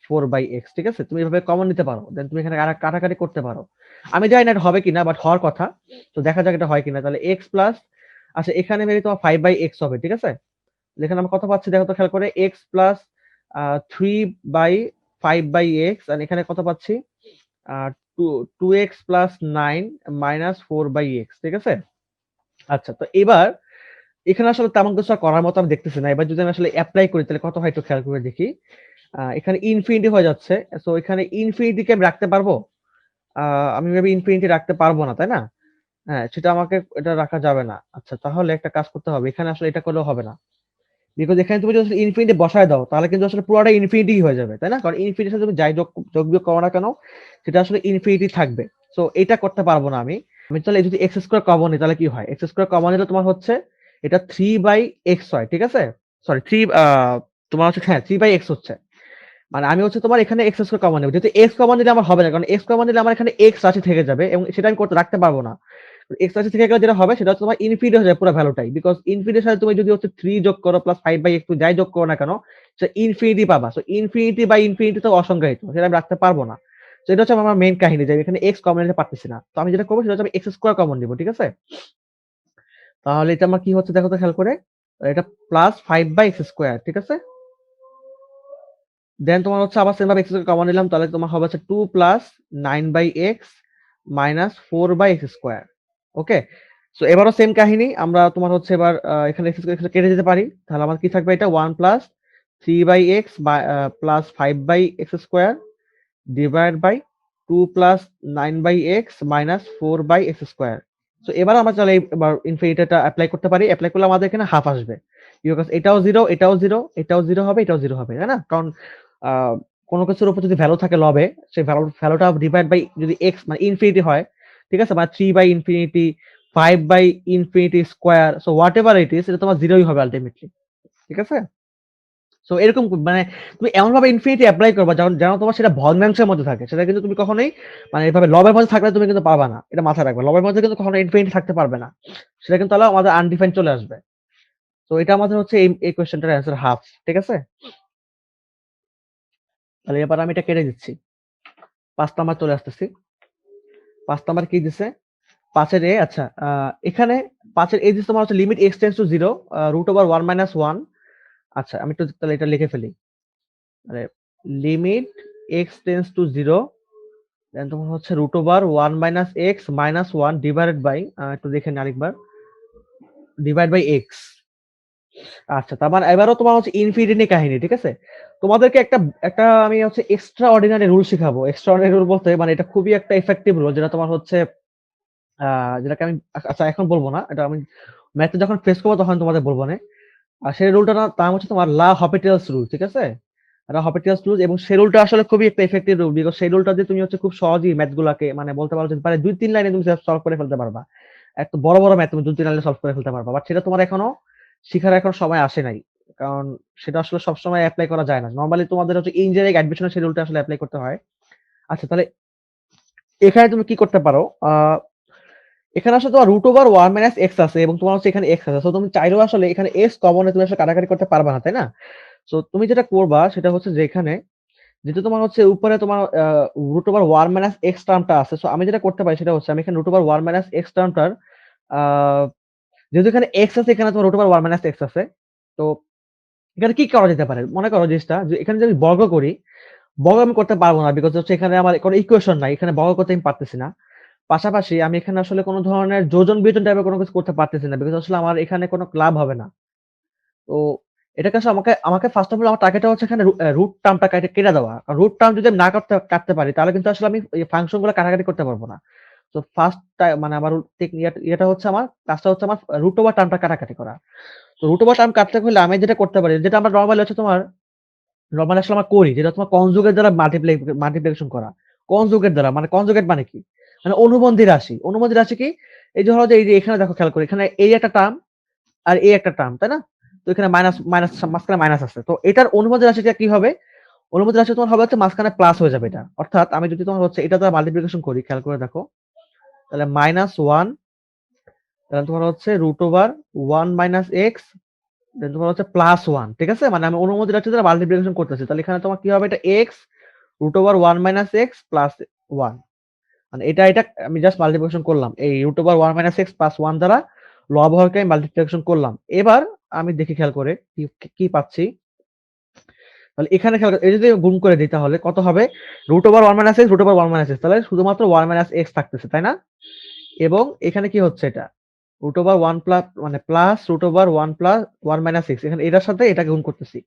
four by x, ঠিক আছে। তুমি এভাবে কমন নিতে পারো, দেন তুমি এখানে কাটাকাটি করতে পারো। আমি জানি না এটা হবে কিনা বাট হওয়ার কথা, তো দেখা যাক এটা হয় কিনা। তাহলে এক্স প্লাস, আচ্ছা এখানে মেবি তোমার ফাইভ বাই এক্স হবে, ঠিক আছে। এখানে আমরা কত পাচ্ছি দেখো তো খেয়াল করে, x plus three by five by x, আর এখানে কত পাচ্ছি two two x plus nine minus four by x, ঠিক আছে। আচ্ছা, তো এবার এখানে আসলে তেমন কিছু আর করার মতো আমি দেখতেছি না। এবার যদি আমি আসলে অ্যাপ্লাই করি তাহলে কত হয় একটু খেয়াল করে দেখি। এখানে ইনফিনিটি হয়ে যাচ্ছে, তো এখানে ইনফিনিটিকে আমি রাখতে পারবো, আমি মেবি ইনফিনিটি রাখতে পারবো না তাই না। হ্যাঁ, সেটা আমাকে এটা রাখা যাবে না। আচ্ছা, তাহলে একটা কাজ করতে হবে, এখানে আসলে এটা করলেও হবে না বিকজ এখানে তুমি যদি ইনফিনিটি বসায় দাও তাহলে কিন্তু আসলে পুরোটা ইনফিনিটি হয়ে যাবে, তাই না? কারণ ইনফিনিটির সাথে তুমি যাই যোগ বিয়োগ করো না কেন সেটা আসলে ইনফিনিটি থাকবে। সো এটা করতে পারবো না আমি। আমি তাহলে যদি এক্স স্কোয়ার কমন নিই তাহলে কি হয়? এক্স স্কোয়ার কমন নিলে তোমার হচ্ছে এটা 3/x হয়, ঠিক আছে? সরি 3 তোমার হচ্ছে হ্যাঁ 3/x হচ্ছে। মানে আমি হচ্ছে তোমার এখানে এক্স স্কোয়ার কমন নেব, যেহেতু এক্স কমন নিলে আমার হবে না, কারণ এক্স কমন নিলে আমার এখানে এক্স রাশি থেকে যাবে এবং সেটা আমি করতে রাখতে পারবো না। এক্স রাশি থেকে গেলে যেটা হবে সেটা হচ্ছে তোমার ইনফিনিটি হয়ে যাবে পুরো ভ্যালুটাই, বিকজ ইনফিনিটির সাথে তুমি যদি হচ্ছে 3 যোগ করো প্লাস 5/x তুমি যাই যোগ করো না কেন সেটা ইনফিনিটি পাবা। সো ইনফিনিটি বাই ইনফিনিটি তো অসংজ্ঞায়িত, সেটা আমি রাখতে পারবো না। তো এটা হচ্ছে আমার মেইন কাহিনী যে এখানে এক্স কমন নিতে পারতেছি না। তো আমি যেটা করবো সেটা হচ্ছে আমি এক্স স্কোয়ার কমন নিব, ঠিক আছে? তাহলে এটা আমার কি হচ্ছে দেখো তো খেয়াল করে, এটা প্লাস 5/x স্কোয়ার, ঠিক আছে? দেন তোমার হচ্ছে আবার সেম ভাবে এক্স কমন নিলাম, তাহলে তোমার হবে হচ্ছে 2 plus 9/x minus 4/x square. Okay, so এবারও সেম কাহিনী, আমরা তোমার হচ্ছে এবার এখানে এক্স কেটে দিতে পারি, তাহলে আমার কি থাকবে? এটা 1 plus 3/x plus 5/x square divide by 2 plus 9/x minus 4/x square. So এবার আমরা তাহলে এবার ইনফিনিটিটা অ্যাপ্লাই করতে পারি। অ্যাপ্লাই করলে আমাদের এখানে হাফ আসবে, বিকজ এটাও জিরো, এটাও জিরো, এটাও জিরো হবে, এটাও জিরো হবে, তাই না? কারণ আহ, কোনো কিছুর উপর যদি ভ্যালু থাকে লবে, সেই ভ্যালুটা ডিভাইড বাই যদি এক্স মানে ইনফিনিটি হয়, ঠিক আছে, মানে 3/ইনফিনিটি 5/ইনফিনিটি square, so whatever it is, এটা তোমার জিরোই হবে আলটিমেটলি, ঠিক আছে? সো এরকম মানে তুমি এমন ভাবে ইনফিনিটি অ্যাপ্লাই করবা যেন যেন তোমার সেটা ভগ্নাংশের মধ্যে থাকে, সেটা কিন্তু তুমি কখনোই মানে এভাবে লবের মধ্যে থাকলে তুমি কিন্তু পাবা না, এটা মাথায় রাখবে। লবের মধ্যে কিন্তু কখনো ইনফিনিটি থাকতে পারবে না, সেটা কিন্তু তাহলে আমাদের আনডিফাইন্ড চলে আসবে। তো এটা আমাদের হচ্ছে এই কোয়েশ্চেনটার অ্যান্সার হাফ, ঠিক আছে? তাহলে এবার আমি এটা কেটে দিচ্ছি। 5 নাম্বার চলে আসতেছি। 5 নাম্বার কি দিছে? 5 এর আচ্ছা এখানে 5 এর দিছে তোমার হচ্ছে লিমিট x টেন্ডস টু 0 √1 - 1। আচ্ছা আমি একটু তাহলে এটা লিখে ফেলি। মানে লিমিট x টেন্ডস টু 0 দেন তোমার হচ্ছে √1 - x - 1 ডিভাইডেড বাই একটু দেখে নিই আরেকবার, ডিভাইড বাই x। আচ্ছা তার মানে এবারও তোমার হচ্ছে ইনফিনিটি কাহিনী, ঠিক আছে? তোমাদেরকে একটা একটা আমি হচ্ছে এক্সট্রা অর্ডিনারি রুল শিখাবো। এক্সট্রা অর্ডিনারি রুল বলতে মানে এটা খুবই একটা ইফেক্টিভ রুল, যেটা তোমার হচ্ছে যেটাকে আমি আচ্ছা এখন বলবো না, এটা আমি ম্যাথে যখন ফেস করবো তখন তোমাদের বলবো না। আর সেই রুলটা নাম হচ্ছে তোমার লা হপিটালস রুল, ঠিক আছে? লা হপিটালস রুল, এবং সেই রুলটা আসলে খুবই একটা ইফেক্টিভ রুল, বিকজ সেই রুলটা দিয়ে তুমি হচ্ছে খুব সহজেই ম্যাথ গুলাকে মানে বলতে পারো যে প্রায় 2-3 লাইনে তুমি সলভ করে ফেলতে পারবা। এত বড় বড় ম্যাথ তুমি 2-3 লাইনে সলভ করে ফেলতে পারবা, বাট সেটা তোমার এখনো শিখার এখন সময় আসে নাই, কারণ সেটা আসলে সবসময় অ্যাপ্লাই করা যায় না। নর্মালি তোমাদের হচ্ছে ইঞ্জিনিয়ারিং অ্যাডমিশনের সেই রুলটা আসলে অ্যাপ্লাই করতে হয়। আচ্ছা তাহলে এখানে তুমি কি করতে পারো? এখানে আসলে তোমার √1 - x আছে এবং তোমার হচ্ছে এখানে x আছে। সো তুমি চাইলেও আসলে এখানে s কমনে তুমি আসলে কাটাকাটি করতে পারবা না, তাই না? সো তুমি যেটা করবা সেটা হচ্ছে যে এখানে যেহেতু তোমার হচ্ছে উপরে তোমার √1 - x টার্মটা আছে, সো আমি যেটা করতে পারি সেটা হচ্ছে আমি এখানে √1 - x টার্মটার আহ যেহেতু এখানে x আছে, এখানে তোমার √1 - x আছে। তো এখানে কি করা যেতে পারে? মনে করো জিনিসটা যে এখানে যদি আমি বর্গ করি, বর্গ আমি করতে পারবো না, বিকজ হচ্ছে এখানে আমার কোনো ইকুয়েশন নাই, এখানে বর্গ করতে আমি পারতেছি না। পাশাপাশি আমি এখানে আসলে কোন ধরনের যোজন বিয়োজন টাইপের কোনো কিছু করতে পারতেছি না, বিকজ আসলে আমার এখানে কোনো ক্লাব হবে না। তো এটাকে আসলে আমাকে আমাকে ফার্স্ট অফ অল আমার টার্গেটটা হচ্ছে এখানে রুট টার্মটা কেটে দেওয়া। কারণ রুট টার্ম যদি আমি না কাটতে পারি তাহলে কিন্তু আসলে আমি এই ফাংশন গুলো কাটাকাটি করতে পারবো না। তো ফার্স্ট মানে আমার ইয়েটা হচ্ছে আমার কাজটা হচ্ছে আমার রুট ওভার টার্মটা কাটাকাটি করা। তো রুট ওভার টার্ম কাটতে হলে আমি যেটা করতে পারি, যেটা আমরা নরমালি হচ্ছে তোমার নরমালি আসলে আমরা করি, যেটা তোমার কনজুগেট দ্বারা মাল্টিপ্লিকেশন করা। কনজুগেট দ্বারা মানে কনজুগেট মানে কি? মানে অনুবন্ধী রাশি। অনুবন্ধী রাশি কি? এই যে ধরো যে এই যে এখানে দেখো খেয়াল করি, এখানে এই একটা টার্ম আর এই একটা টার্ম, তাই না? তো এখানে মাইনাস মাইনাস মাঝখানে মাইনাস আছে। তো এটার অনুবন্ধী রাশিটা কি হবে? অনুবন্ধী রাশি তোমার হবে হচ্ছে মাঝখানে প্লাস হয়ে যাবে এটা। অর্থাৎ আমি যদি তোমার হচ্ছে এটা দ্বারা মাল্টিপ্লিকেশন করি, খেয়াল করে দেখো, তাহলে -1, তাহলে তোমার হচ্ছে √1 - x, দেন তোমার হচ্ছে +1, ঠিক আছে? মানে আমি অনুমতি রাশি দ্বারা মাল্টিপ্লিকেশন করতেছি। তাহলে এখানে তোমার কি হবে? এটা x √1 - x প্লাস 1, মানে এটা আমি জাস্ট মাল্টিপ্লিকেশন করলাম। এই √1 - x প্লাস 1 দ্বারা লব হরকে আমি মাল্টিপ্লিকেশন করলাম। এবার আমি দেখি খেয়াল করে কি পাচ্ছি। তাহলে এখানে খেয়াল এই যদি গুণ করে দিই তাহলে কত হবে? √1 - x √1 - x, তাহলে শুধুমাত্র 1 - x থাকতেছে, তাই না? এবং এখানে কি হচ্ছে এটা? √1 প্লাস মানে প্লাস √1 প্লাস 1 - x, এখানে এটার সাথে এটাকে গুণ করতেছি।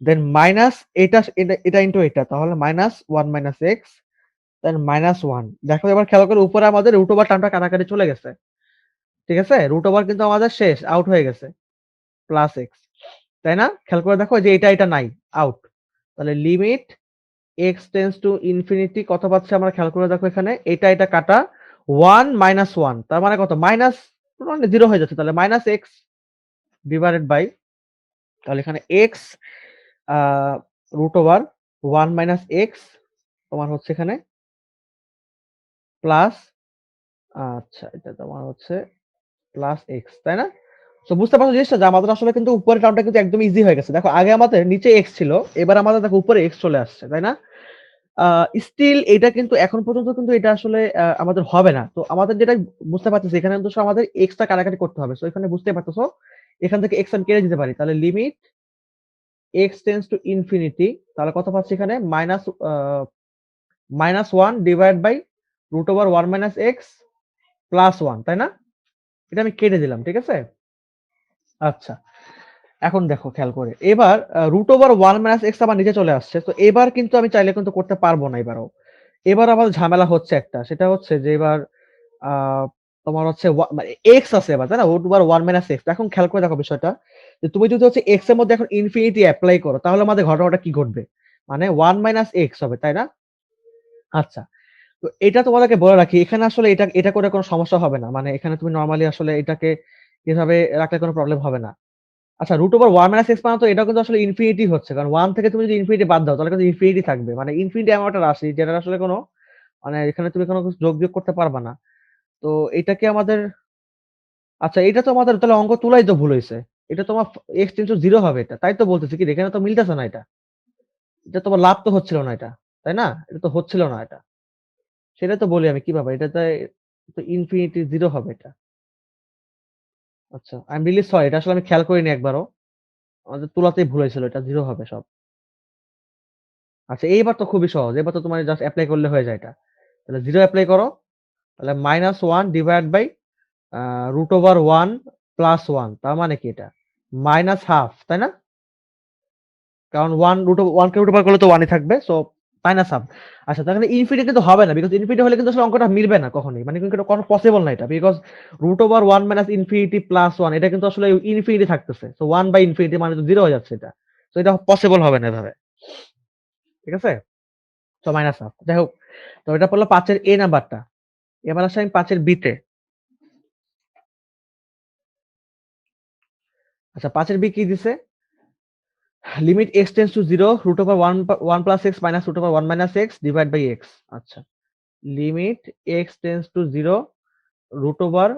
দেন মাইনাস এটা ইনটু এটা, তাহলে -1 - x দেন -1। দেখো এবার খেয়াল করে উপরে আমাদের রুট ওভার টার্মটা কাটাকাটি চলে গেছে, ঠিক আছে? রুট ওভার কিন্তু আমাদের শেষ, আউট হয়ে গেছে, প্লাস এক্স। তাই না? খেয়াল করে দেখো যে এটা নাই, আউট। তাহলে limit x tends to infinity কত পাচ্ছি আমরা, খেয়াল করে দেখো এখানে এটা কাটা 1 মাইনাস 1, তার মানে কত, মাইনাস মানে 0 হয়ে যাচ্ছে, তাহলে মাইনাস x ডিভাইডেড বাই, তাহলে এখানে x root over 1 minus x তোমার হচ্ছে এখানে প্লাস, আচ্ছা এটা তোমার হচ্ছে প্লাস x, তাই না? তো বুঝতে পারছো জিনিসটা, যে আমাদের আসলে কিন্তু উপরের টার্মটা কিন্তু একদম ইজি হয়ে গেছে। দেখো আগে আমাদের নিচে x ছিল, এবার আমাদের দেখো উপরে x চলে আসছে, তাই না? স্টিল এটা কিন্তু এখন পর্যন্ত কিন্তু এটা আসলে আমাদের হবে না। তো আমাদের যেটা বুঝতে পারতেছি এখানে কিন্তু আমাদের x টা কাটাকাটি করতে হবে। সো এখানে বুঝতে পারতেছো, এখান থেকে x আমি কেটে দিতে পারি। তাহলে limit x tends to infinity, তাহলে কত পাচ্ছি এখানে minus 1 divide by root over 1 minus x plus 1, তাই না? এটা আমি কেটে দিলাম, ঠিক আছে? আচ্ছা, এখন দেখো খেয়াল করে, এবার রুট ওভার 1 মাইনাস এক্স আবার নিচে চলে আসছে। তো এবার কিন্তু আমি চাইলে কিন্তু করতে পারবো না এবারও। এবার আবার ঝামেলা হচ্ছে একটা, সেটা হচ্ছে যে এবার আহ, তোমার হচ্ছে মানে এক্স আছে এবার, তাই না? Root over 1 minus x. এখন খেয়াল করে দেখো বিষয়টা, যে তুমি যদি হচ্ছে এক্স এর মধ্যে এখন ইনফিনিটি অ্যাপ্লাই করো, তাহলে আমাদের ঘটনাটা কি ঘটবে, মানে 1 মাইনাস এক্স হবে, তাই না? আচ্ছা, তো এটা তোমাদেরকে বলে রাখি, এখানে আসলে এটা এটা করে কোনো সমস্যা হবে না। মানে এখানে তুমি নরমালি আসলে এটাকে এভাবে রাখলে কোনো প্রবলেম হবে না। আচ্ছা, রুট ওভার 1 মাইনাস এক্স মানে তো এটা কিন্তু আসলে ইনফিনিটি হচ্ছে, কারণ 1 থেকে তুমি যদি ইনফিনিটি বাদ দাও তাহলে কিন্তু ইনফিনিটি থাকবে। মানে ইনফিনিটি এমন একটা রাশি যেটা আসলে কোনো, মানে এখানে তুমি কোনো কিছু যোগ বিয়োগ করতে পারবা না। তো এটাকে আমাদের, আচ্ছা এটা তো আমাদের তাহলে অঙ্ক তুলাই তো ভুল হয়েছে। এটা তোমার এক্স টেন্স টু জিরো হবে, এটা তাই তো বলতেছি, কি এখানে তো মিলতেছে না এটা। এটা তোমার লাভ তো হচ্ছিল না এটা, তাই না? এটা তো হচ্ছিল না এটা, সেটা তো বলি আমি কিভাবে এটাতে তো ইনফিনিটি জিরো হবে এটা। আচ্ছা, আই এম রিয়েলি সরি, এটা আসলে আমি খেয়াল করিনি একবারও। আমাদের তুলাতেই ভুল হয়েছিল, এটা জিরো হবে সব। আচ্ছা এইবার তো খুবই সহজ, এবার তো তোমার জাস্ট অ্যাপ্লাই করলে হয়ে যায় এটা। তাহলে জিরো অ্যাপ্লাই করো, তাহলে minus 1 divide by root over 1 plus 1, তার মানে কি এটা মাইনাস হাফ, তাই না? কারণ 1 রুট 1 কে রুট ওভার করলে তো 1 ই থাকবে, সো মাইনাস হাফ। আচ্ছা, তাহলে ইনফিনিটি কিন্তু হবে না, বিকজ ইনফিনিটি হলে কিন্তু আসলে অঙ্কটা মিলবে না কখনোই, মানে কিন্তু এটা কোনো পসিবল না এটা, because root over 1 minus infinity plus 1 এটা কিন্তু আসলে ইনফিনিটি থাকতেছে, সো 1 বাই ইনফিনিটি মানে তো 0 হয়ে যাচ্ছে এটা। তো এটা পসিবল হবে না এভাবে, ঠিক আছে? সো মাইনাস হাফ, যাই হোক। তো এটা পড়লো 5 এর এ নাম্বারটা। এবার আসি আমি 5 এর বি তে। আচ্ছা, 5 এর বি কি দিছে, limit x tends to 0 root over 1 plus x minus root over 1 minus x divide by x. আচ্ছা, limit x tends to 0 root over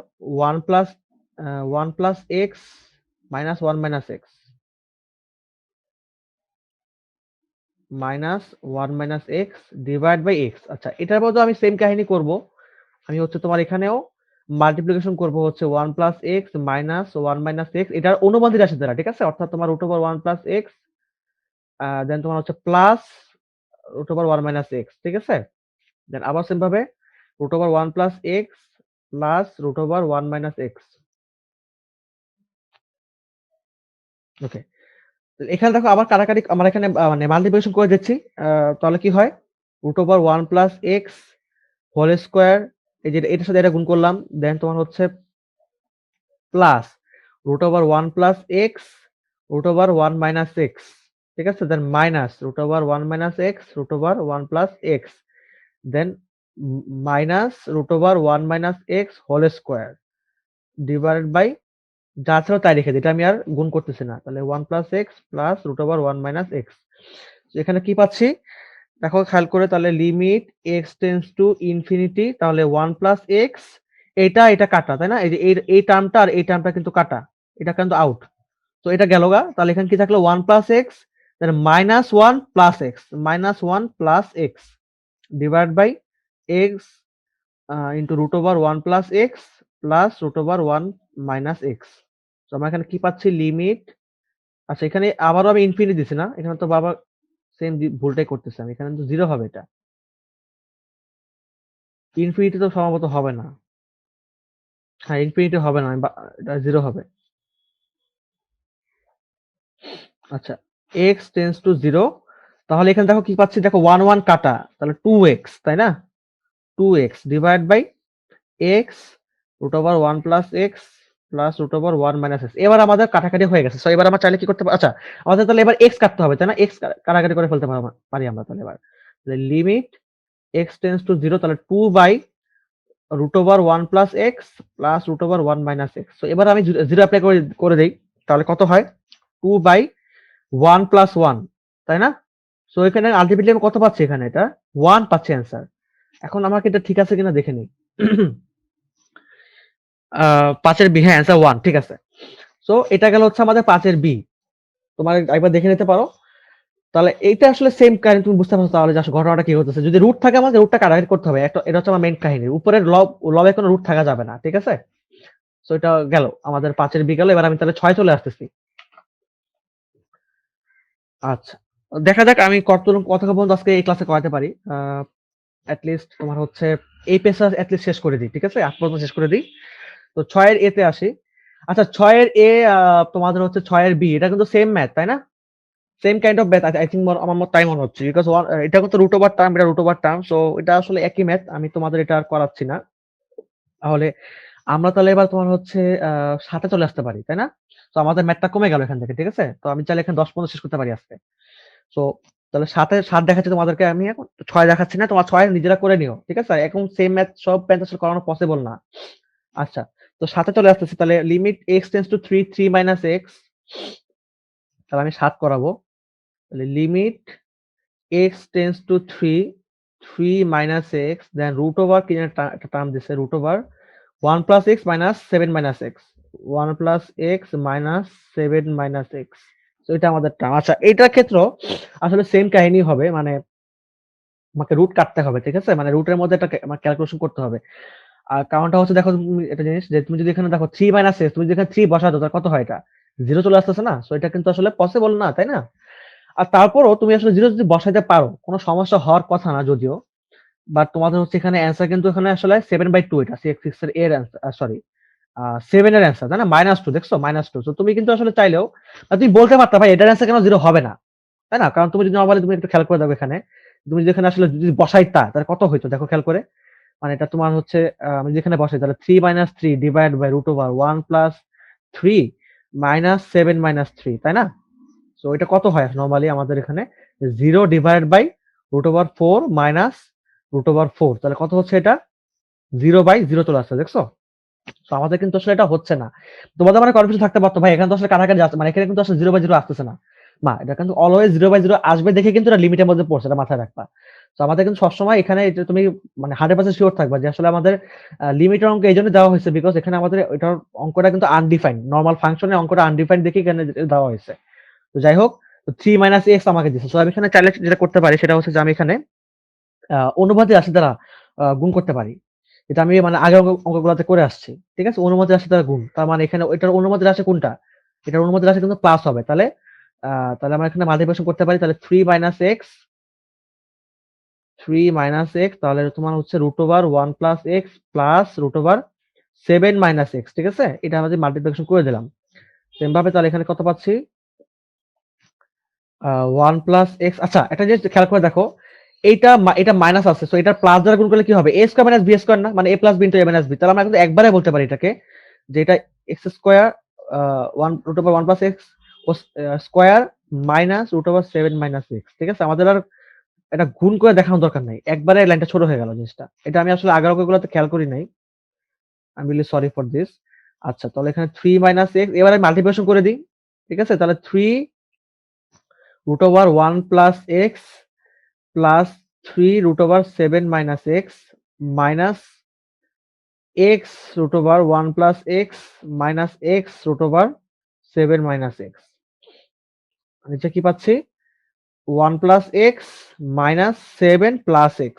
1 plus 1 plus x minus 1 minus x minus 1 minus x divide by x। আচ্ছা, এটার মধ্যে আমি same কাহিনী করব। আমি হচ্ছে তোমার এখানেও মাল্টিপ্লিকেশন করব হচ্ছে 1 plus x minus 1 minus x, এটার অনুপাতিক রাশি দ্বারা, ঠিক আছে? অর্থাৎ তোমার root over 1 plus x দেন তোমার হচ্ছে plus root over 1 minus x, ঠিক আছে? দেন আবার সেম ভাবে root over 1 plus x plus root over 1 minus x। ওকে, এখানে দেখো আবার কাটাকাটি আমরা এখানে মানে মাল্টিপ্লিকেশন করে দিচ্ছি। তাহলে কি হয়, root over 1 plus x whole square, এই যে এটার সাথে এটা গুণ করলাম, দেন তোমার হচ্ছে plus root over 1 plus x root over 1 minus x, ঠিক আছে? Then minus root over 1 minus x root over 1 plus x, then minus root over 1 minus x whole square divided by যা ছিল তাই রেখে দিই, এটা আমি আর গুণ করতেছি না। তাহলে 1 plus x plus root over 1 minus x. এখানে কি পাচ্ছি দেখো খেয়াল করে, তাহলে limit x tends to infinity, তাহলে 1 প্লাস এক্স, এটা কাটা, তাই না? এই যে এই টার্মটা আর এই টার্মটা কিন্তু কাটা, এটা কিন্তু আউট। তো এটা গেল গা, তাহলে এখানে কি থাকলো 1 প্লাস এক্স, তাহলে minus 1 plus x, minus 1 plus x divide by x into root over 1 plus x plus root over 1 minus x. তো আমরা এখানে কি পাচ্ছি, লিমিট, আচ্ছা এখানে আবারও আমি ইনফিনিটি দিছি না, এখানে তো বাবা সেম ভুলটাই করতেছি আমি, এখানে তো জিরো হবে এটা, ইনফিনিটি তো সম্ভবত হবে না। হ্যাঁ, ইনফিনিটি হবে না, এটা জিরো হবে। আচ্ছা, এক্স টেন্স টু জিরো, তাহলে এখানে দেখো কি পাচ্ছি, দেখো 1 1 কাটা, তাহলে 2x, তাই না? 2x divide by x root over 1 plus x plus root over 1 minus x. এবার আমাদের কাটাকাটি হয়ে গেছে। সো এবার আমরা চাইলে কি করতে পারি? আচ্ছা, আমাদের তাহলে এবার এক্স কাটতে হবে, তাই না? এক্স কাটাকাটি করে ফেলতে পারি আমরা তাহলে এবার। লিমিট এক্স টেন্ডস টু 0, তাহলে 2 by root over 1 plus x plus root over 1 minus x. So এবার আমি 0 অ্যাপ্লাই করে দেই। তাহলে কত হয়? 2 বাই 1 প্লাস 1, তাই না? সো এখানে আলটিমেটলি আমি কত পাচ্ছি এখানে? এটা 1 পাচ্ছি অ্যান্সার। এখন আমাকে এটা ঠিক আছে কিনা দেখে নিই। 5 এর বি, হ্যাঁ অ্যান্সার 1, ঠিক আছে। সো এটা গেল হচ্ছে আমাদের 5 এর বি। তোমার একবার দেখে নিতে পারো। তাহলে এইটা আসলে সেম কাহিনী, তুমি বুঝতে পারছো তাহলে যে আসলে ঘটনাটা কি হতেছে। যদি রুট থাকে আমাদের রুটটা কাটাকাটি করতে হবে। এটা হচ্ছে আমার মেইন কাহিনী। উপরের লবে কোনো রুট থাকা যাবে না, ঠিক আছে? সো এটা গেল আমাদের 5 এর বি গেল। এবার আমি তাহলে 6 চলে আসতেছি। আচ্ছা, দেখা যাক আমি কতক্ষণ পর্যন্ত আজকে এই ক্লাসে করাতে পারি। এট লিস্ট তোমার হচ্ছে এই পেজটা এট লিস্ট শেষ করে দিই, ঠিক আছে? 8 পর্যন্ত শেষ করে দিই। তো 6 এর এ তে আসি। আচ্ছা, 6 এর এ তোমাদের হচ্ছে 6 এর বি, এটা কিন্তু সেম ম্যাথ, তাই না? Same kind of math. I think আমার তাই মনে হচ্ছে, বিকজ এটা কিন্তু রুট ওভার টার্ম, এটা রুট ওভার টার্ম। সো এটা আসলে একই ম্যাথ। আমি তোমাদের এটা আর করাচ্ছি না। তাহলে আমরা তাহলে এবার তোমার হচ্ছে 7 এ চলে আসতে পারি, তাই না? তো আমাদের ম্যাথটা কমে গেল এখান থেকে, ঠিক আছে? তো আমি চাইলে এখানে 10 পর্যন্ত শেষ করতে পারি আজকে। সো তাহলে 7 দেখাচ্ছি তোমাদেরকে আমি এখন। 6 দেখাচ্ছি না, তোমার 6 নিজেরা করে নিও, ঠিক আছে? এখন সেম ম্যাথ সব ম্যাথ আসলে করানো পসিবল না। আচ্ছা, তো 7 চলে আসতেছি। তাহলে limit x tends to 3, 3 minus x. তাহলে আমি 7 করাবো। তাহলে limit x tends to 3, 3 minus x, then root over কি যেন একটা টার্ম দিছে, root over 1 plus x minus 7 minus x. 1 plus x minus 7 minus x. তো এটা আমাদের টার্ম। আচ্ছা, এইটার ক্ষেত্রেও আসলে সেম কাহিনী হবে। মানে আমাকে রুট কাটতে হবে, ঠিক আছে? মানে রুটের মধ্যে একটা আমার ক্যালকুলেশন করতে হবে। আর কারণটা হচ্ছে, দেখো তুমি একটা জিনিস, যে তুমি যদি এখানে দেখো 3 মাইনাস এক্স, তুমি যদি এখানে 3 বসাও তাহলে কত হয়? এটা 0 চলে আসতেছে না? সো এটা কিন্তু আসলে পসিবল না, তাই না? আর তারপরও তুমি আসলে 0 যদি বসাইতে পারো, কোনো সমস্যা হওয়ার কথা না যদিও। বাট তোমাদের হচ্ছে এখানে অ্যান্সার কিন্তু এখানে আসলে 7/2, এটা 6 এর অ্যান্সার, সরি 7 এর অ্যান্সার, তাই না? -2 দেখছো? -2। তো তুমি কিন্তু আসলে চাইলেও তুমি বলতে পারতা ভাই এটার অ্যান্সার কেন 0 হবে না? তাই না? কারণ তুমি যদি নরমালি তুমি একটু খেয়াল করে দেখো এখানে, তুমি যদি এখানে আসলে যদি বসাইতা তাহলে কত হইতো দেখো খেয়াল করে। মানে এটা তোমার হচ্ছে আমি যেখানে বসাই তাহলে 3 - 3 divide by root over 1 plus 3 minus 7 minus 3, তাই না? সো এটা কত হয় নরমালি আমাদের এখানে? 0 divide by root over 4 minus root over 4। তাহলে কত হচ্ছে এটা? 0/0 চলে আসছে, দেখছো? তো আমাদের কিন্তু আসলে এটা হচ্ছে না। তোমাদের মানে কনফিউশন থাকতে পারতো ভাই, এখানে তো আসলে কাটাকাটি যাচ্ছে, মানে এখানে কিন্তু আসলে 0/0 আসতেছে না। এটা কিন্তু অলওয়েজ 0/0 আসবে দেখে কিন্তু এটা লিমিটের মধ্যে পড়ছে, এটা মাথায় রাখবা। তো আমাদের কিন্তু সবসময় এখানে এটা তুমি মানে 100% সিওর থাকবা যে আসলে আমাদের লিমিটের অঙ্ক এইজন্য দেওয়া হয়েছে, বিকজ এখানে আমাদের এটার অঙ্কটা কিন্তু আনডিফাইন্ড। নরমাল ফাংশনের অঙ্কটা আনডিফাইন্ড দেখে এখানে দেওয়া হয়েছে। তো যাই হোক, 3 - x আমাকে দিছে। সো আমি এখানে চাইলে যেটা করতে পারি সেটা হচ্ছে যে আমি এখানে অনুপাতের রাশি দ্বারা গুণ করতে পারি। এটা আমি মানে আগের অঙ্কগুলাতে করে আসছি। ঠিক আছে? অনুপাতের রাশি দ্বারা গুণ। তার মানে এখানে এটার অনুপাতের রাশি কোনটা? এটার অনুপাতের রাশি কিন্তু প্লাস হবে। তাহলে আমরা এখানে মাল্টিপ্লিকেশন করতে পারি। তাহলে 3 - x, 3 - x, তাহলে তোমার হচ্ছে √1 + x প্লাস √7 - x, ঠিক আছে? এটা আমরা যদি মাল্টিপ্লিকেশন করে দিলাম। সেম ভাবে তাহলে এখানে কত পাচ্ছি? 1 + x। আচ্ছা, একটা জিনিস খেয়াল করে দেখো। এটা মাইনাস আছে। সো এটা প্লাস দ্বারা গুণ করলে কি হবে? a² - b² না? মানে a + b * a - b। তাহলে আমরা কিন্তু একবারে বলতে পারি এটাকে যে এটা x² 1 √1 + x ও স্কয়ার মাইনাস √7 - x, ঠিক আছে? আমাদের আর এটা গুণ করে দেখানোর দরকার নাই। একবারে লাইনটা ছোট হয়ে গেল জিনিসটা। এটা আমি আসলে আগের অঙ্কগুলোতে খেয়াল করি নাই। I am really sorry for this. আচ্ছা, তাহলে এখানে 3 - x, এবারে মাল্টিপ্লিকেশন করে দিই। ঠিক আছে? তাহলে 3 √1 + x plus 3 √7 - x minus x √1 + x minus x √7 - x। নিচে কি পাচ্ছি? 1 + x মাইনাস 7 + x।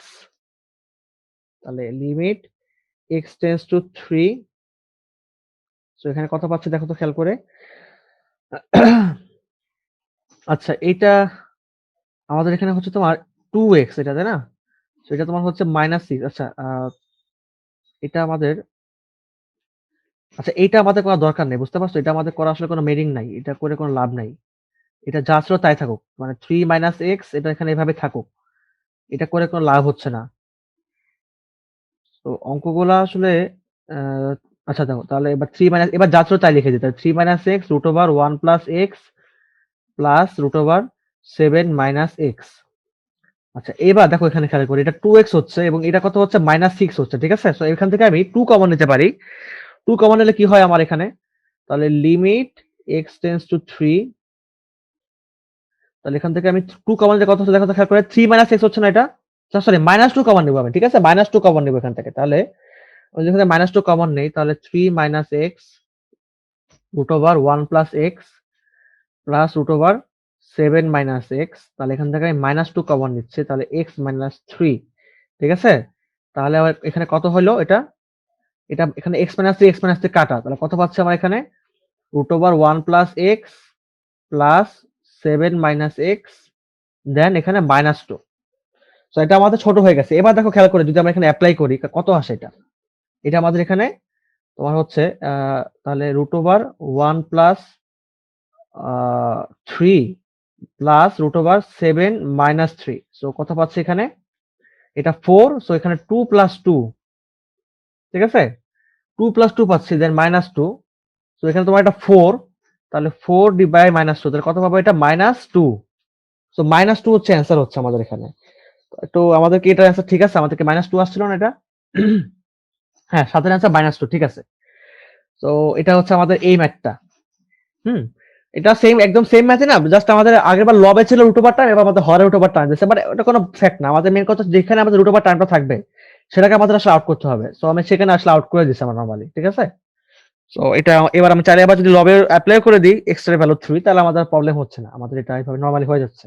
তাহলে limit x tends to 3। So এখানে কত পাচ্ছি দেখো তো খেয়াল করে। আচ্ছা, এইটা আমাদের এখানে হচ্ছে তোমার 2x, এটা তাই না? সো এটা তোমার হচ্ছে -6। আচ্ছা, এটা আমাদের এইটা আমাদের করার দরকার নেই। বুঝতে পারছো? এটা আমাদের করা আসলে কোনো মিনিং নাই। এটা করে কোনো লাভ নাই। এটা যা ছিল তাই থাকুক। মানে 3 - x এটা এখানে এভাবে থাকুক। এটা করে কোনো লাভ হচ্ছে না। তো অঙ্কগুলা আসলে আ আচ্ছা দেখো তাহলে এবার 3 মাইনাস, এবার যা ছিল তাই লিখে দিতে 3 minus x root over 1 plus x plus root over 7 minus x. আচ্ছা এবার দেখো এখানে খেয়াল করি, এটা 2x হচ্ছে এবং এটা কত হচ্ছে মাইনাস 6 হচ্ছে, ঠিক আছে? সো এখান থেকে আমি 2 কমন নিতে পারি। 2 কমন নিলে কি হয় আমার এখানে, তাহলে লিমিট x টেন্ডস টু 3, তাহলে এখান থেকে আমি 2 কমন নিলে কত হচ্ছে দেখো তো খেয়াল করে, 3 মাইনাস x হচ্ছে না এটা, সরি মাইনাস 2 কমন নিব আমি, ঠিক আছে? মাইনাস 2 কমন নিব এখান থেকে, তাহলে আমি যেখানে মাইনাস 2 কমন নেই তাহলে 3 minus x root over 1 plus x plus root over 7 minus x, তাহলে এখান থেকে আমি মাইনাস 2 কমন নিচ্ছি, তাহলে এক্স মাইনাস 3, ঠিক আছে? তাহলে আবার এখানে কত হলো এটা, এটা এখানে এক্স মাইনাস 3 এক্স মাইনাস 3 কাটা, তাহলে কত পাচ্ছি আমার এখানে root over 1 plus x plus 7 minus x then এখানে মাইনাস 2। সো এটা আমাদের ছোট হয়ে গেছে। এবার দেখো খেয়াল করে যদি আমরা এখানে অ্যাপ্লাই করি কত আসে এটা, এটা আমাদের এখানে তোমার হচ্ছে তাহলে root over 1 plus 3 plus root over 7 minus 3, so কত পাচ্ছি এখানে, এটা 4, সো এখানে 2 প্লাস 2, ঠিক আছে? 2 প্লাস 2 পাচ্ছি দেন মাইনাস 2, সো এখানে তোমার এটা 4, তাহলে 4 ডিভাইড মাইনাস 2, তাহলে কত পাবো এটা মাইনাস 2। সো মাইনাস 2 হচ্ছে অ্যান্সার হচ্ছে আমাদের এখানে। তো আমাদের কি এটা অ্যান্সার ঠিক আছে? আমাদেরকে মাইনাস 2 আসছিল না এটা? হ্যাঁ, সাতের অ্যান্সার মাইনাস 2, ঠিক আছে। তো এটা হচ্ছে আমাদের এই ম্যাথটা। হুম, এটা সেম একদম সেম ম্যাথে না, জাস্ট আমাদের আগেরবার লবে ছিল রুট ওভার টার্ম, এবার আমাদের হরে রুট ওভার টার্ম দিচ্ছে, বাট ওটা কোনো ফ্যাক্ট না, আমাদের মেন কথা যেখানে আমাদের রুট ওভার টার্মটা থাকবে সেটাকে আমাদের আসলে আউট করতে হবে। সো আমি সেখানে আসলে আউট করে দিচ্ছি আমার নরমালি, ঠিক আছে? সো এটা এবার আমি চাইলে আবার যদি লবে অ্যাপ্লাই করে দিই এক্সট্রা ভ্যালু 3, তাহলে আমাদের প্রবলেম হচ্ছে না, আমাদের এটা এইভাবে নরমালি হয়ে যাচ্ছে।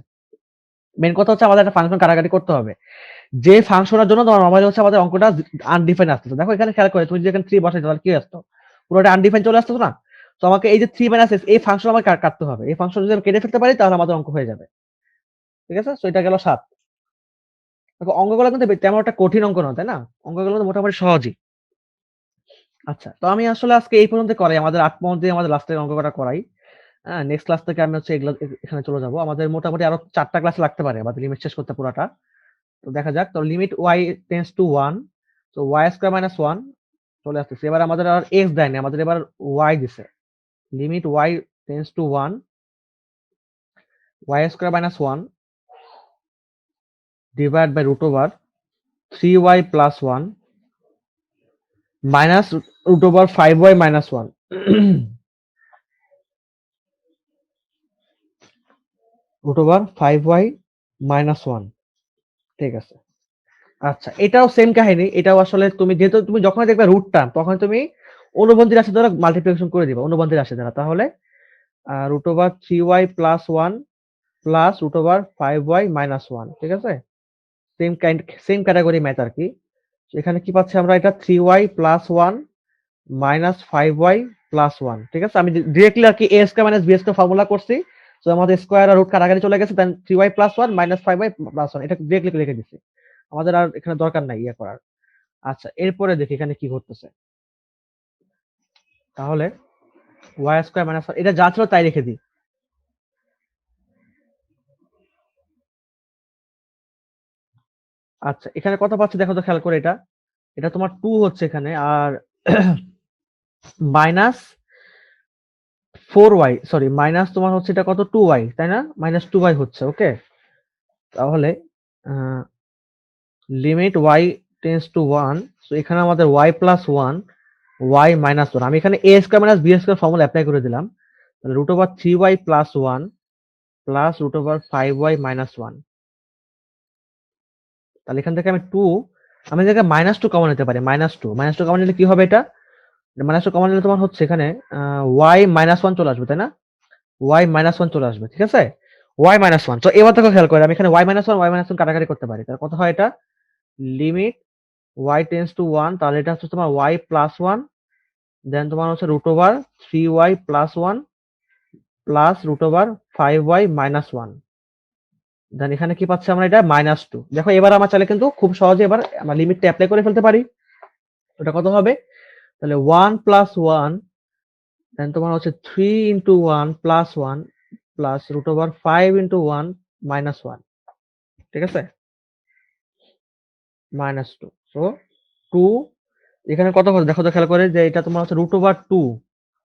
মেন কথা হচ্ছে আমাদের একটা ফাংশন কাটাকাটি করতে হবে, যে ফাংশনের জন্য তোমার নরমালি হচ্ছে আমাদের অঙ্কটা আনডিফাইন আসতেছে। দেখো এখানে খেয়াল করে তুমি যদি এখানে 3 বসাই তাহলে কি আসতো, পুরোটা আনডিফাইন চলে আসতো না? তো আমাকে এই যে 3 মাইনাস এক্স এই ফাংশন আমাকে কাটতে হবে, এই ফাংশন যদি আমি কেটে ফেলতে পারি তাহলে আমাদের অঙ্ক হয়ে যাবে, ঠিক আছে? সো এটা গেল 7। দেখো অঙ্কগুলো কিন্তু তেমন একটা কঠিন অঙ্ক নয়, তাই না? অঙ্কগুলো তো মোটামুটি সহজই। আচ্ছা তো আমি আসলে আজকে এই পর্যন্ত করাই, আমাদের 8 পর্যন্ত আমাদের লাস্টের অঙ্ক কটা করাই। হ্যাঁ, নেক্সট ক্লাস থেকে আমি হচ্ছে এগুলো এখানে চলে যাব। আমাদের মোটামুটি আরো 4টা ক্লাস লাগতে পারে আমাদের লিমিট শেষ করতে পুরাটা। তো দেখা যাক। তো লিমিট y টেন্ডস টু 1, তো y স্কয়ার মাইনাস 1 চলে আসতেছে। এবার আমাদের আর x দেয়নি, আমাদের এবার y দিছে। Limit y tends to 1, y square minus 1 divide by root over 3y plus 1 minus root over 5y minus 1 root over 5y minus 1, ঠিক আছে। আচ্ছা এটাও সেম কাহিনী, এটাও আসলে তুমি যেহেতু তুমি যখন দেখবে রুট টার্ম তখন তুমি অনুবন্ধী রাশি দ্বারা মাল্টিপ্লিকেশন করে দিবা, অনুবন্ধী রাশি দ্বারা, তাহলে root over 3y plus 1 plus root over 5y minus 1, ঠিক আছে? Same kind same category math আর কি। এখানে কি পাচ্ছি আমরা, এটা 3y plus 1 minus 5y plus 1, ঠিক আছে? আমি ডিরেক্টলি আর কি a square minus b square formula করছি। তো আমাদের স্কয়ার আর রুট কাটাকাটি চলে গেছে, দেন 3y plus 1 minus 5y plus 1 এটা ডিরেক্টলি লিখে দিছি। আমাদের আর এখানে দরকার নাই ইয়ে করার। আচ্ছা এরপরে দেখি এখানে কি ঘটতেছে। তাহলে y স্কয়ার মাইনাস এটা যা ছিল তাই রেখে দিই। আচ্ছা এখানে কত পাচ্ছি দেখো তো খেয়াল করে, এটা এটা তোমার 2 হচ্ছে এখানে, আর মাইনাস 4y, সরি মাইনাস তোমার হচ্ছে এটা কত 2y, তাই না? মাইনাস 2y হচ্ছে, ওকে। তাহলে limit y tends to 1, so এখানে আমাদের y প্লাস 1 y মাইনাস 1, আমি এখানে a square minus b square formula apply করে দিলাম। তাহলে root over 3y plus 1 plus root over 5y minus 1, তাহলে এখান থেকে আমি 2, আমি এখানে মাইনাস 2 কমন নিতে পারি, মাইনাস 2 কমন নিলে কি হবে, এটা মাইনাস 2 কমন নিলে তোমার হচ্ছে এখানে y মাইনাস 1 চলে আসবে, তাই না? y মাইনাস 1 চলে আসবে, ঠিক আছে? y মাইনাস 1, তো এবার দেখো খেয়াল করে আমি এখানে y মাইনাস 1 y মাইনাস 1 কাটাকাটি করতে পারি, তাহলে কত হয় এটা, লিমিট y টেন্ডস টু 1, তাহলে এটা হচ্ছে তোমার y প্লাস 1 দেন তোমার হচ্ছে root over 3y plus 1 plus root over 5y minus 1, then এখানে কি পাচ্ছি আমরা, এটা মাইনাস 2। দেখো এবার আমার চাইলে কিন্তু খুব সহজে এবার আমরা লিমিটটা অ্যাপ্লাই করে ফেলতে পারি। ওটা কত হবে, তাহলে 1 প্লাস 1 দেন তোমার হচ্ছে 3 into 1 plus 1 plus root over 5 into 1 minus 1, ঠিক আছে? মাইনাস 2, সো 2 এখানে কত হচ্ছে দেখো তো খেয়াল করে যে এটা তোমার হচ্ছে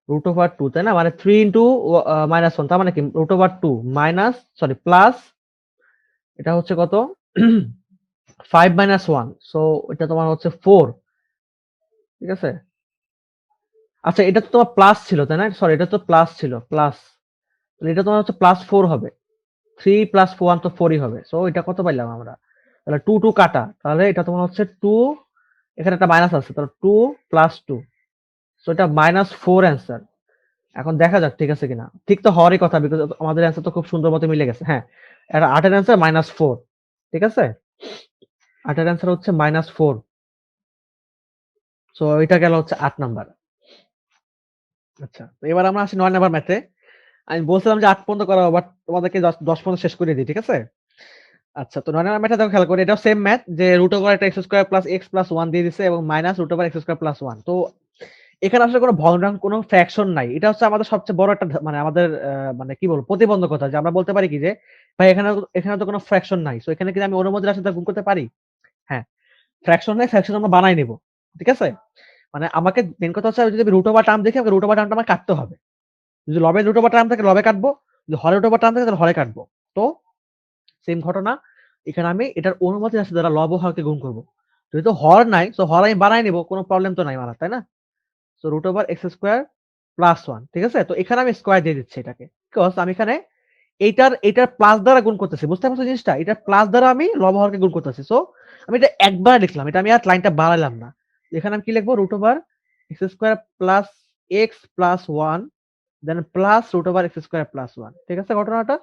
√2 তাই না, মানে 3 ইন্টু -1, তার মানে কি √2 মাইনাস সরি প্লাস এটা হচ্ছে কত 5 - 1, সো এটা তোমার হচ্ছে 4, ঠিক আছে। আচ্ছা এটা তো তোমার প্লাস ছিল তাই না, সরি এটা তো প্লাস ছিল প্লাস, এটা তোমার হচ্ছে +4 হবে, 3 + 1 তো 4ই হবে, সো এটা কত পাইলাম আমরা, তাহলে 2 2 কাটা, তাহলে এটা তোমার হচ্ছে 2, এখানে একটা মাইনাস আছে, তাহলে 2 + 2, সো এটা -4 অ্যান্সার। এখন দেখা যাক ঠিক আছে কিনা, ঠিক তো হওয়ারই কথা, বিকজ আমাদের অ্যান্সার তো খুব সুন্দর মতো মিলে গেছে। হ্যাঁ, এটা 8 এর অ্যান্সার -4, ঠিক আছে, 8 এর অ্যান্সার হচ্ছে -4, সো এটা গেল হচ্ছে 8 নাম্বার। আচ্ছা, তো এবার আমরা আসি 9 নাম্বার ম্যাথে। আমি বলছিলাম যে 8 পর্যন্ত করাবো, বাট তোমাদেরকে 10 পর্যন্ত শেষ করে দিই, ঠিক আছে। আচ্ছা, তো 9 নাম্বার ম্যাথটা দেখো খেয়াল করে, এটাও সেম ম্যাথ যে একটা x² + x + 1 দিয়ে দিছে এবং -√x² + 1। তো এখানে আসলে কোনো ভগ্নাংশ, কোনো ফ্র্যাকশন নাই। এটা হচ্ছে আমাদের সবচেয়ে বড় একটা মানে আমাদের মানে কি বলবো প্রতিবন্ধকতা, যে আমরা বলতে পারি কি যে ভাই এখানে তো কোনো ফ্র্যাকশন নাই। সো এখানে কি আমি অনুমতির সাথে গুণ করতে পারি? হ্যাঁ, ফ্র্যাকশন নাই, ফ্র্যাকশন আমরা বানাই নিব। ঠিক আছে? মানে আমাকে মেইন কথা হচ্ছে যদি আমি রুট ওভার টার্ম দেখি, আমাকে রুট ওভার টার্মটা আমার কাটতে হবে। যদি লবের রুট ওভার টার্ম থাকে লবে কাটবো, যদি হরের রুট ওভার টার্ম থাকে তাহলে হরে কাটবো। তো সেম ঘটনা এখানে আমি এটার অনুমতি আছে দ্বারা লব ও হরকে গুণ করব। যেহেতু হর নাই, সো হর আমি বানাই নিব, কোনো প্রবলেম তো নাই মারার, তাই না? সো √x² + 1, ঠিক আছে? তো এখানে আমি স্কয়ার দিয়ে দিচ্ছি এটাকে। বিকজ আমি এখানে এইটার প্লাস দ্বারা গুণ করতেছি। বুঝতে পারছো জিনিসটা? এটার প্লাস দ্বারা আমি লব হরকে গুণ করতেছি। সো আমি এটা একবার লিখলাম। এটা আমি আর লাইনটা বাড়াইলাম না। এখানে আমি কি লিখবো? √x² + x + 1 দেন প্লাস √x² + 1, ঠিক আছে ঘটনাটা?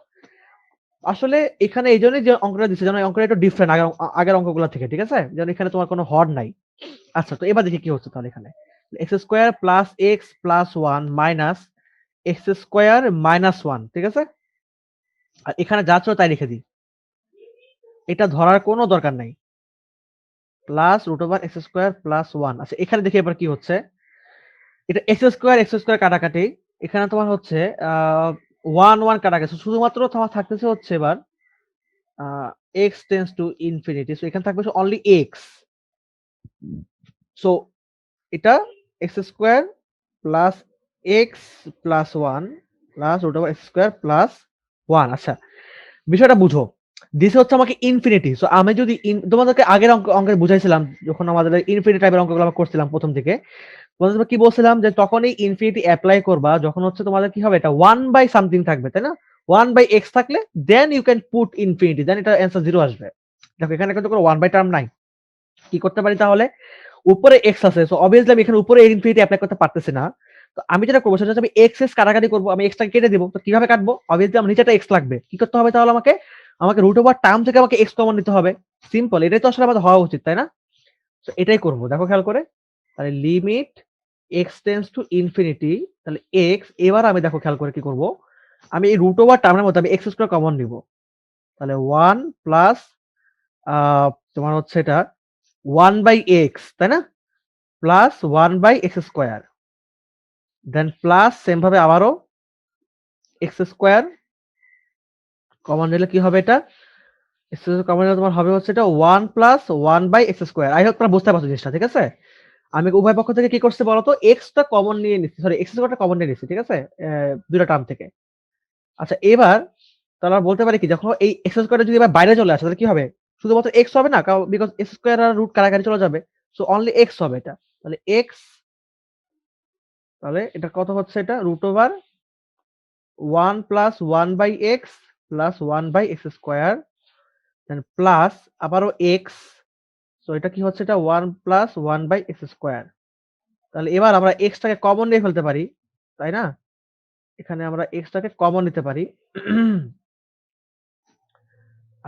আসলে এখানে এইজন্যই যে অঙ্কটা দিছে যেন এই অঙ্কটা একটু ডিফারেন্ট আগের অঙ্কগুলা থেকে, ঠিক আছে? যেন এখানে তোমার কোনো হর নাই। আচ্ছা, তো এবার দেখি কি হচ্ছে তাহলে এখানে। x² + x + 1 মাইনাস x² - 1, ঠিক আছে? আর এখানে যা ছিল তাই লিখে দিই। এটা ধরার কোনো দরকার নাই। Plus √x² + 1। আচ্ছা, এখানে দেখি এবার কি হচ্ছে। এটা x² কাটাকাটি। এখানে তোমার হচ্ছে আ 1 1 কাটা গেছে। শুধুমাত্র তোমার থাকতেছে হচ্ছে এবার আ x tends to infinity. So এখানে থাকবে অনলি x। সো এটা x² + x + 1 √x² + 1। আচ্ছা, বিষয়টা বুঝো। দিছে হচ্ছে আমাকে ইনফিনিটি। সো আমি যদি তোমাদেরকে আগের অঙ্কে বুঝাইছিলাম যখন আমাদের ইনফিনিটি টাইপের অঙ্কগুলো আমরা করছিলাম ১ম দিকে। তোমাদের কি বলছিলাম যে তখনই ইনফিনিটি এপ্লাই করবা যখন হচ্ছে তোমাদের কি হবে, এটা 1/something থাকবে, তাই না? 1/x থাকলে then you can put infinity, then এটা অ্যান্সার 0 আসবে। দেখো এখানে কিন্তু কোনো 1 বাই টার্ম নাই। কি করতে পারি তাহলে? উপরে x আছে। সো obviously আমি এখানে উপরে ইনফিনিটি এপ্লাই করতে পারতেছি না। তো আমি যেটা করব সেটা হচ্ছে আমি x কাটাকাটি করব। আমি x টাকে কেটে দিব। তো কিভাবে কাটবো? obviously আমার নিচে একটা x লাগবে। কি করতে হবে তাহলে আমাকে? আমাকে রুট ওভার টার্ম থেকে আমাকে x কমন নিতে হবে। সিম্পল। এটাই তো আসলে আমাদের হওয়া উচিত, তাই না? তো এটাই করব। দেখো খেয়াল করে। তাহলে limit x tends to infinity, তাহলে x, এবার আমি দেখো খেয়াল করে কি করব? আমি এই রুট ওভার টার্মের মধ্যে আমি x² কমন নিব। তাহলে 1 প্লাস আ তোমার হচ্ছে এটা 1/x, তাই না? প্লাস 1/x², দেন প্লাস সেম ভাবে আবারও x² কমন নিলে কি হবে এটা? x² কমন নিলে তোমার হবে হচ্ছে এটা 1 প্লাস 1/x²। আই হোপ তোমরা বুঝতে পারছো জিনিসটা, ঠিক আছে? আমি উভয় পক্ষ থেকে কি করছি বলতো? x টা কমন নিয়ে নিচ্ছি, সরি x² টা কমন নিয়ে নিচ্ছি, ঠিক আছে? ২ টা টার্ম থেকে। আচ্ছা, এবার তাহলে আমরা বলতে পারি কি, যখন এই x² টা যদি এবার বাইরে চলে আসে তাহলে কি হবে? শুধুমাত্র x হবে না, বিকজ x² আর রুট কাটাকাটি চলে যাবে। সো অনলি x হবে এটা। তাহলে x, তাহলে এটা কত হচ্ছে, এটা √1 প্লাস 1/x প্লাস 1/x², দেন প্লাস আবারও x। সো এটা কি হচ্ছে, এটা 1 প্লাস 1/x²। তাহলে এবার আমরা x টাকে কমন নিয়ে ফেলতে পারি, তাই না? এখানে আমরা x টাকে কমন নিতে পারি।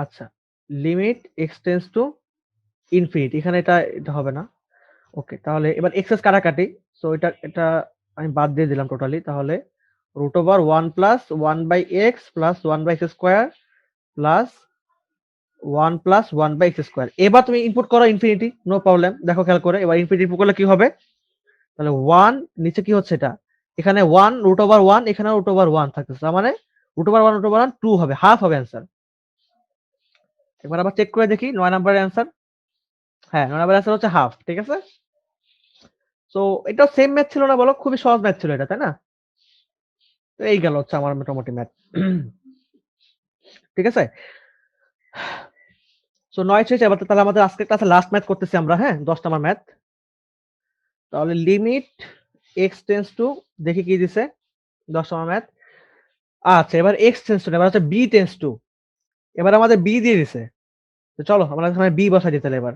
আচ্ছা, limit x tends to infinity, এখানে এটা হবে না। ওকে, তাহলে এবার এক্সেস কাটাকাটি। সো এটা আমি বাদ দিয়ে দিলাম টোটালি। তাহলে √1 plus 1/x plus 1/x² plus 1 plus 1/x²। এবার তুমি ইনপুট করো ইনফিনিটি, নো প্রবলেম। দেখো খেয়াল করে এবার ইনফিনিটি ইনপুট করলে কি হবে? তাহলে 1 নিচে কি হচ্ছে এটা? এখানে 1 √1, এখানে √1 থাকতেছে। তার মানে √1 2 হবে, হাফ হবে অ্যান্সার। এবার আবার চেক করে দেখি 9 নাম্বারের অ্যান্সার। হ্যাঁ, 9 নাম্বারের অ্যান্সার হচ্ছে হাফ, ঠিক আছে? সো এটাও সেম ম্যাথ ছিল না বলো? খুবই সহজ ম্যাথ ছিল এটা, তাই না? তো এই গেল হচ্ছে আমার মোটামুটি ম্যাথ। ঠিক আছে? সো ৯ শেষ, এবার তাহলে আমাদের আজকের ক্লাসে লাস্ট ম্যাথ করতেছি আমরা, হ্যাঁ? ১০ নাম্বার ম্যাথ। তাহলে লিমিট x টেন্ডস টু, দেখি কি দিছে ১০ নাম্বার ম্যাথ। আচ্ছা, এবার x টেন্ডস টু, এবার হচ্ছে b টেন্ডস টু। এবার আমাদের b দিয়ে দিছে। তো চলো আমরা এখানে b বসাই দিই তাহলে এবার।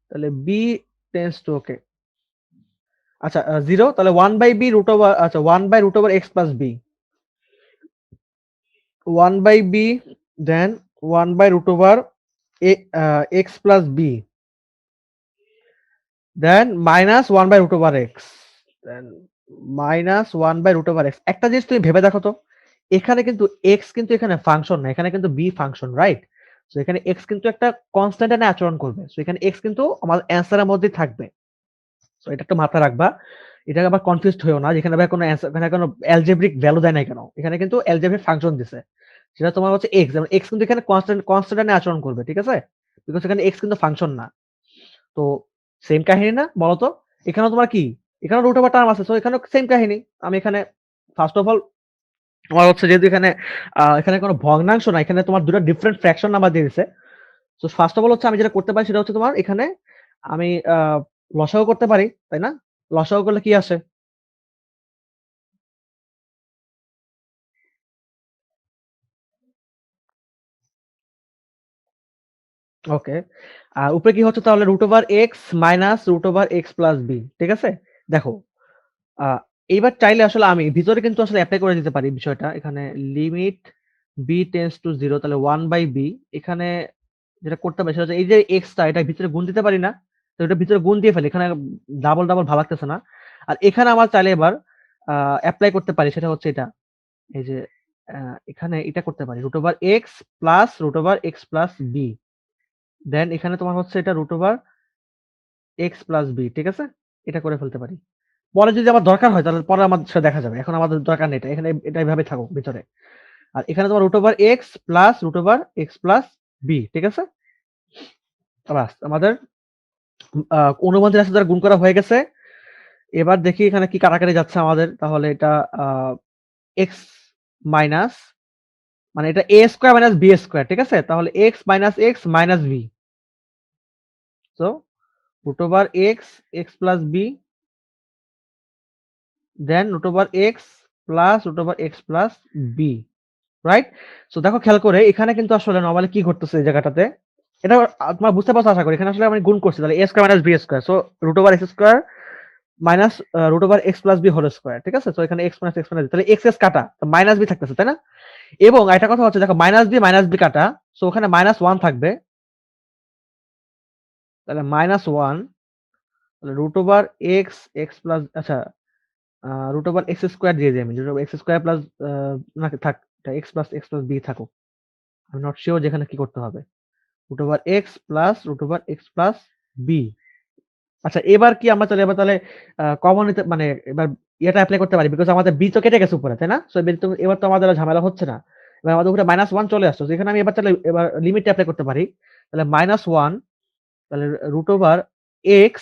তাহলে b টেন্ডস টু, ওকে। আচ্ছা 0, তাহলে 1/b রুট ওভার, আচ্ছা 1/রুট over x plus b। 1/b, then 1/রুট over x plus b, then minus 1/রুট ওভার x, দেন মাইনাস 1/রুট ওভার x। একটা জিনিস তুমি ভেবে দেখো তো, এখানে কিন্তু x কিন্তু এখানে ফাংশন না, এখানে কিন্তু b ফাংশন, রাইট? সো এখানে x কিন্তু একটা কনস্ট্যান্ট এনে আচরণ করবে। সো এখানে x কিন্তু আমাদের অ্যান্সারের মধ্যেই থাকবে। সো এটা একটু মাথায় রাখবা। এটা আবার কনফিউজড হইও না, যেখানে আবার কোনো অ্যান্সার, এখানে কোনো অ্যালজেব্রিক ভ্যালু দেয় নাই কেন? এখানে কিন্তু অ্যালজেব্রিক ফাংশন দিছে। সেটা তোমার হচ্ছে x, যেমন x কিন্তু এখানে কনস্ট্যান্ট এনে আচরণ করবে, ঠিক আছে? বিকজ এখানে x কিন্তু ফাংশন না। তো সেম কাহিনী না বলো তো? এখানেও তোমার কি? এখানেও রুট ওভার টার্ম আছে। সো এখানেও সেম কাহিনী। আমি এখানে ফার্স্ট অফ অল তোমার হচ্ছে যেহেতু এখানে এখানে কোনো ভগ্নাংশ না, এখানে তোমার ২ টা ডিফারেন্ট ফ্র্যাকশন নাম্বার দিয়ে দিছে। সো ফার্স্ট অফ অল হচ্ছে আমি যেটা করতে পারি সেটা হচ্ছে তোমার এখানে আমি লসাগু করতে পারি, তাই না? লসাগু করলে কি আসে? ওকে। উপরে কি হচ্ছে তাহলে? Root over x minus root over x plus b, ঠিক আছে? দেখো, আ এইবার চাইলে আসলে আমি ভিতরে কিন্তু আসলে এপ্লাই করে দিতে পারি বিষয়টা। এখানে লিমিট b টেন্ডস টু 0, তাহলে 1/b। এখানে যেটা করতে পারি সেটা হচ্ছে এই যে x টা, এটা ভিতরে গুণ দিতে পারি না? তো এটা ভিতরে গুণ দিয়ে ফেলি। এখানে ডাবল, ডাবল ভাল লাগতেছে না। আর এখানে আমার চাইলে এবার আ এপ্লাই করতে পারি, সেটা হচ্ছে এটা। এই যে আ এখানে এটা করতে পারি। Root over x plus root over x plus b। Then এখানে তোমার হচ্ছে এটা root over x plus b, ঠিক আছে? এটা করে ফেলতে পারি। পরে যদি আমার দরকার হয় তাহলে পরে আমার সেটা দেখা যাবে। এখন আমাদের দরকার নেই এটা। এখানে এটা এভাবে থাকুক ভিতরে। আর এখানে তোমার root over x plus root over x plus b, ঠিক আছে? বাস আমাদের অনুবন্ধী রাশি দ্বারা গুণ করা হয়ে গেছে। এবার দেখি এখানে কি কাটাকাটি যাচ্ছে আমাদের। তাহলে এটা আ x মাইনাস, মানে এটা a square minus b square, ঠিক আছে? তাহলে x minus x minus b। So root over x, x plus b, then root over x plus root over x plus b, right? So দেখো খেয়াল করে এখানে কিন্তু আসলে নরমালি কি ঘটতেছে এই জায়গাটাতে। এটা তোমরা বুঝতে পারছো আশা করি। এখানে আসলে আমি গুণ করছি। তাহলে a square minus b square. So root over x square minus root over x plus b whole square, ঠিক আছে? সো এখানে x minus x minus b, তাহলে x কাটা, মাইনাস b থাকতেছে, তাই না? এবং আরেকটা কথা হচ্ছে দেখো মাইনাস b কাটা। সো ওখানে মাইনাস 1 থাকবে। তাহলে মাইনাস 1, তাহলে root over x, x plus, আচ্ছা রুট ওভার x স্কয়ার দিয়ে দিই আমি। Root over x square plus না থাক, এটা x plus x plus b থাকুক। আমি নট সিউর যে এখানে কি করতে হবে। Root over x plus root over x plus b। আচ্ছা এবার কি আমরা তাহলে, এবার তাহলে কমন নিতে, মানে এবার এটা এপ্লাই করতে পারি, বিকজ আমাদের b তো কেটে গেছে উপরে, তাই না? সো এবার তো আমাদের আর ঝামেলা হচ্ছে না। এবার আমাদের উপরে -1 চলে আসছে। যেখানে আমি এবার তাহলে এবার লিমিটটা এপ্লাই করতে পারি। তাহলে -1, তাহলে রুট ওভার x,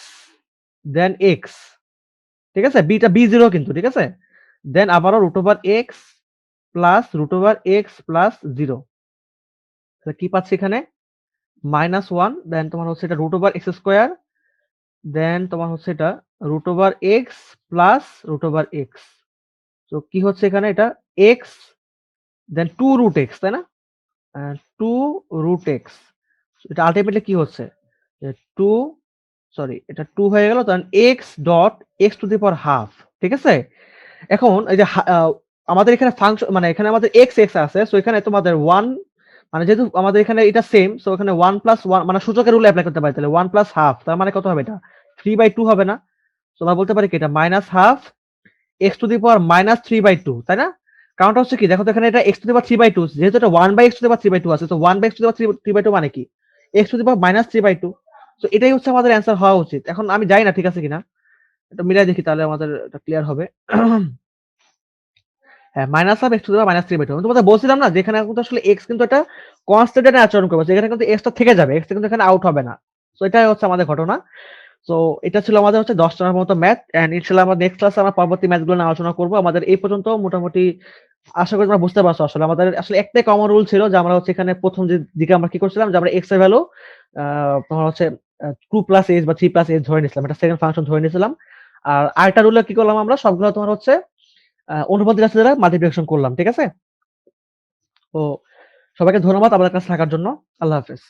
দেন x, ঠিক আছে? b টা b0 কিন্তু, ঠিক আছে? দেন আবারও root over x plus root over x plus 0। তাহলে কি পাচ্ছি এখানে? -1, দেন তোমার হচ্ছে এটা root over x square, then তোমার হচ্ছে এটা root over x plus root over x। তো কি হচ্ছে এখানে? এটা x, দেন 2 রুট x, তাই না? 2 রুট x। এটা আল্টিমেটলি কি হচ্ছে? যে 2, সরি এটা 2 হয়ে গেল, তখন x dot x to the power half, ঠিক আছে? এখন এই যে আমাদের এখানে ফাংশন, মানে এখানে আমাদের x আছে। সো এখানে তোমাদের 1, মানে যেহেতু আমাদের এখানে এটা সেম, সো এখানে 1 প্লাস 1, মানে সূচকের রুল এপ্লাই করতে পারি। তাহলে 1 প্লাস হাফ, তার মানে কত হবে এটা? 3/2 হবে না? সো আমরা বলতে পারি কি এটা minus half x to the power minus 3/2, তাই না? কারণটা হচ্ছে কি দেখো তো, এখানে এটা x টু দি পাওয়ার 3/2, যেহেতু এটা 1/x টু দি পাওয়ার 3/2 আছে, তো 1/x টু দি পাওয়ার 3/2 মানে কি? x to the power minus 3/2। So এটাই হচ্ছে আমাদের অ্যান্সার হওয়া উচিত। এখন আমি জানি না ঠিক আছে কিনা। এটা মিলাই দেখি, তাহলে আমাদের এটা ক্লিয়ার হবে। হ্যাঁ, minus half x to the power minus 3/2। আমি তোমাদের বলছিলাম না যে এখানে কিন্তু আসলে x কিন্তু একটা কনস্ট্যান্ট এর আচরণ করবে। এখানে কিন্তু x টা থেকে যাবে। x টা কিন্তু এখানে আউট হবে না। সো এটাই হচ্ছে আমাদের ঘটনা। সো এটা ছিল আমাদের হচ্ছে 10 টার মতো ম্যাথ, এন্ড ইনশাআল্লাহ আমরা নেক্সট ক্লাসে আমরা পরবর্তী ম্যাথগুলো নিয়ে আলোচনা করব। আমাদের এই পর্যন্ত মোটামুটি আশা করি তোমরা বুঝতে পারছো। আসলে আমাদের আসলে একটাই কমন রুল ছিল যে আমরা হচ্ছে এখানে প্রথম যে দিকে আমরা কি করছিলাম যে আমরা x এর ভ্যালু তোমার হচ্ছে 2 প্লাস h বা 3 প্লাস h ধরে নিছিলাম। এটা সেকেন্ড ফাংশন ধরে নিছিলাম। আর আরেকটা রুলে কি করলাম আমরা সবগুলো তোমার হচ্ছে অনুপাতের রাশি দ্বারা মাল্টিপ্লিকেশন করলাম। ঠিক আছে? তো সবাইকে ধন্যবাদ আমাদের কাছে থাকার জন্য। আল্লাহ হাফেজ।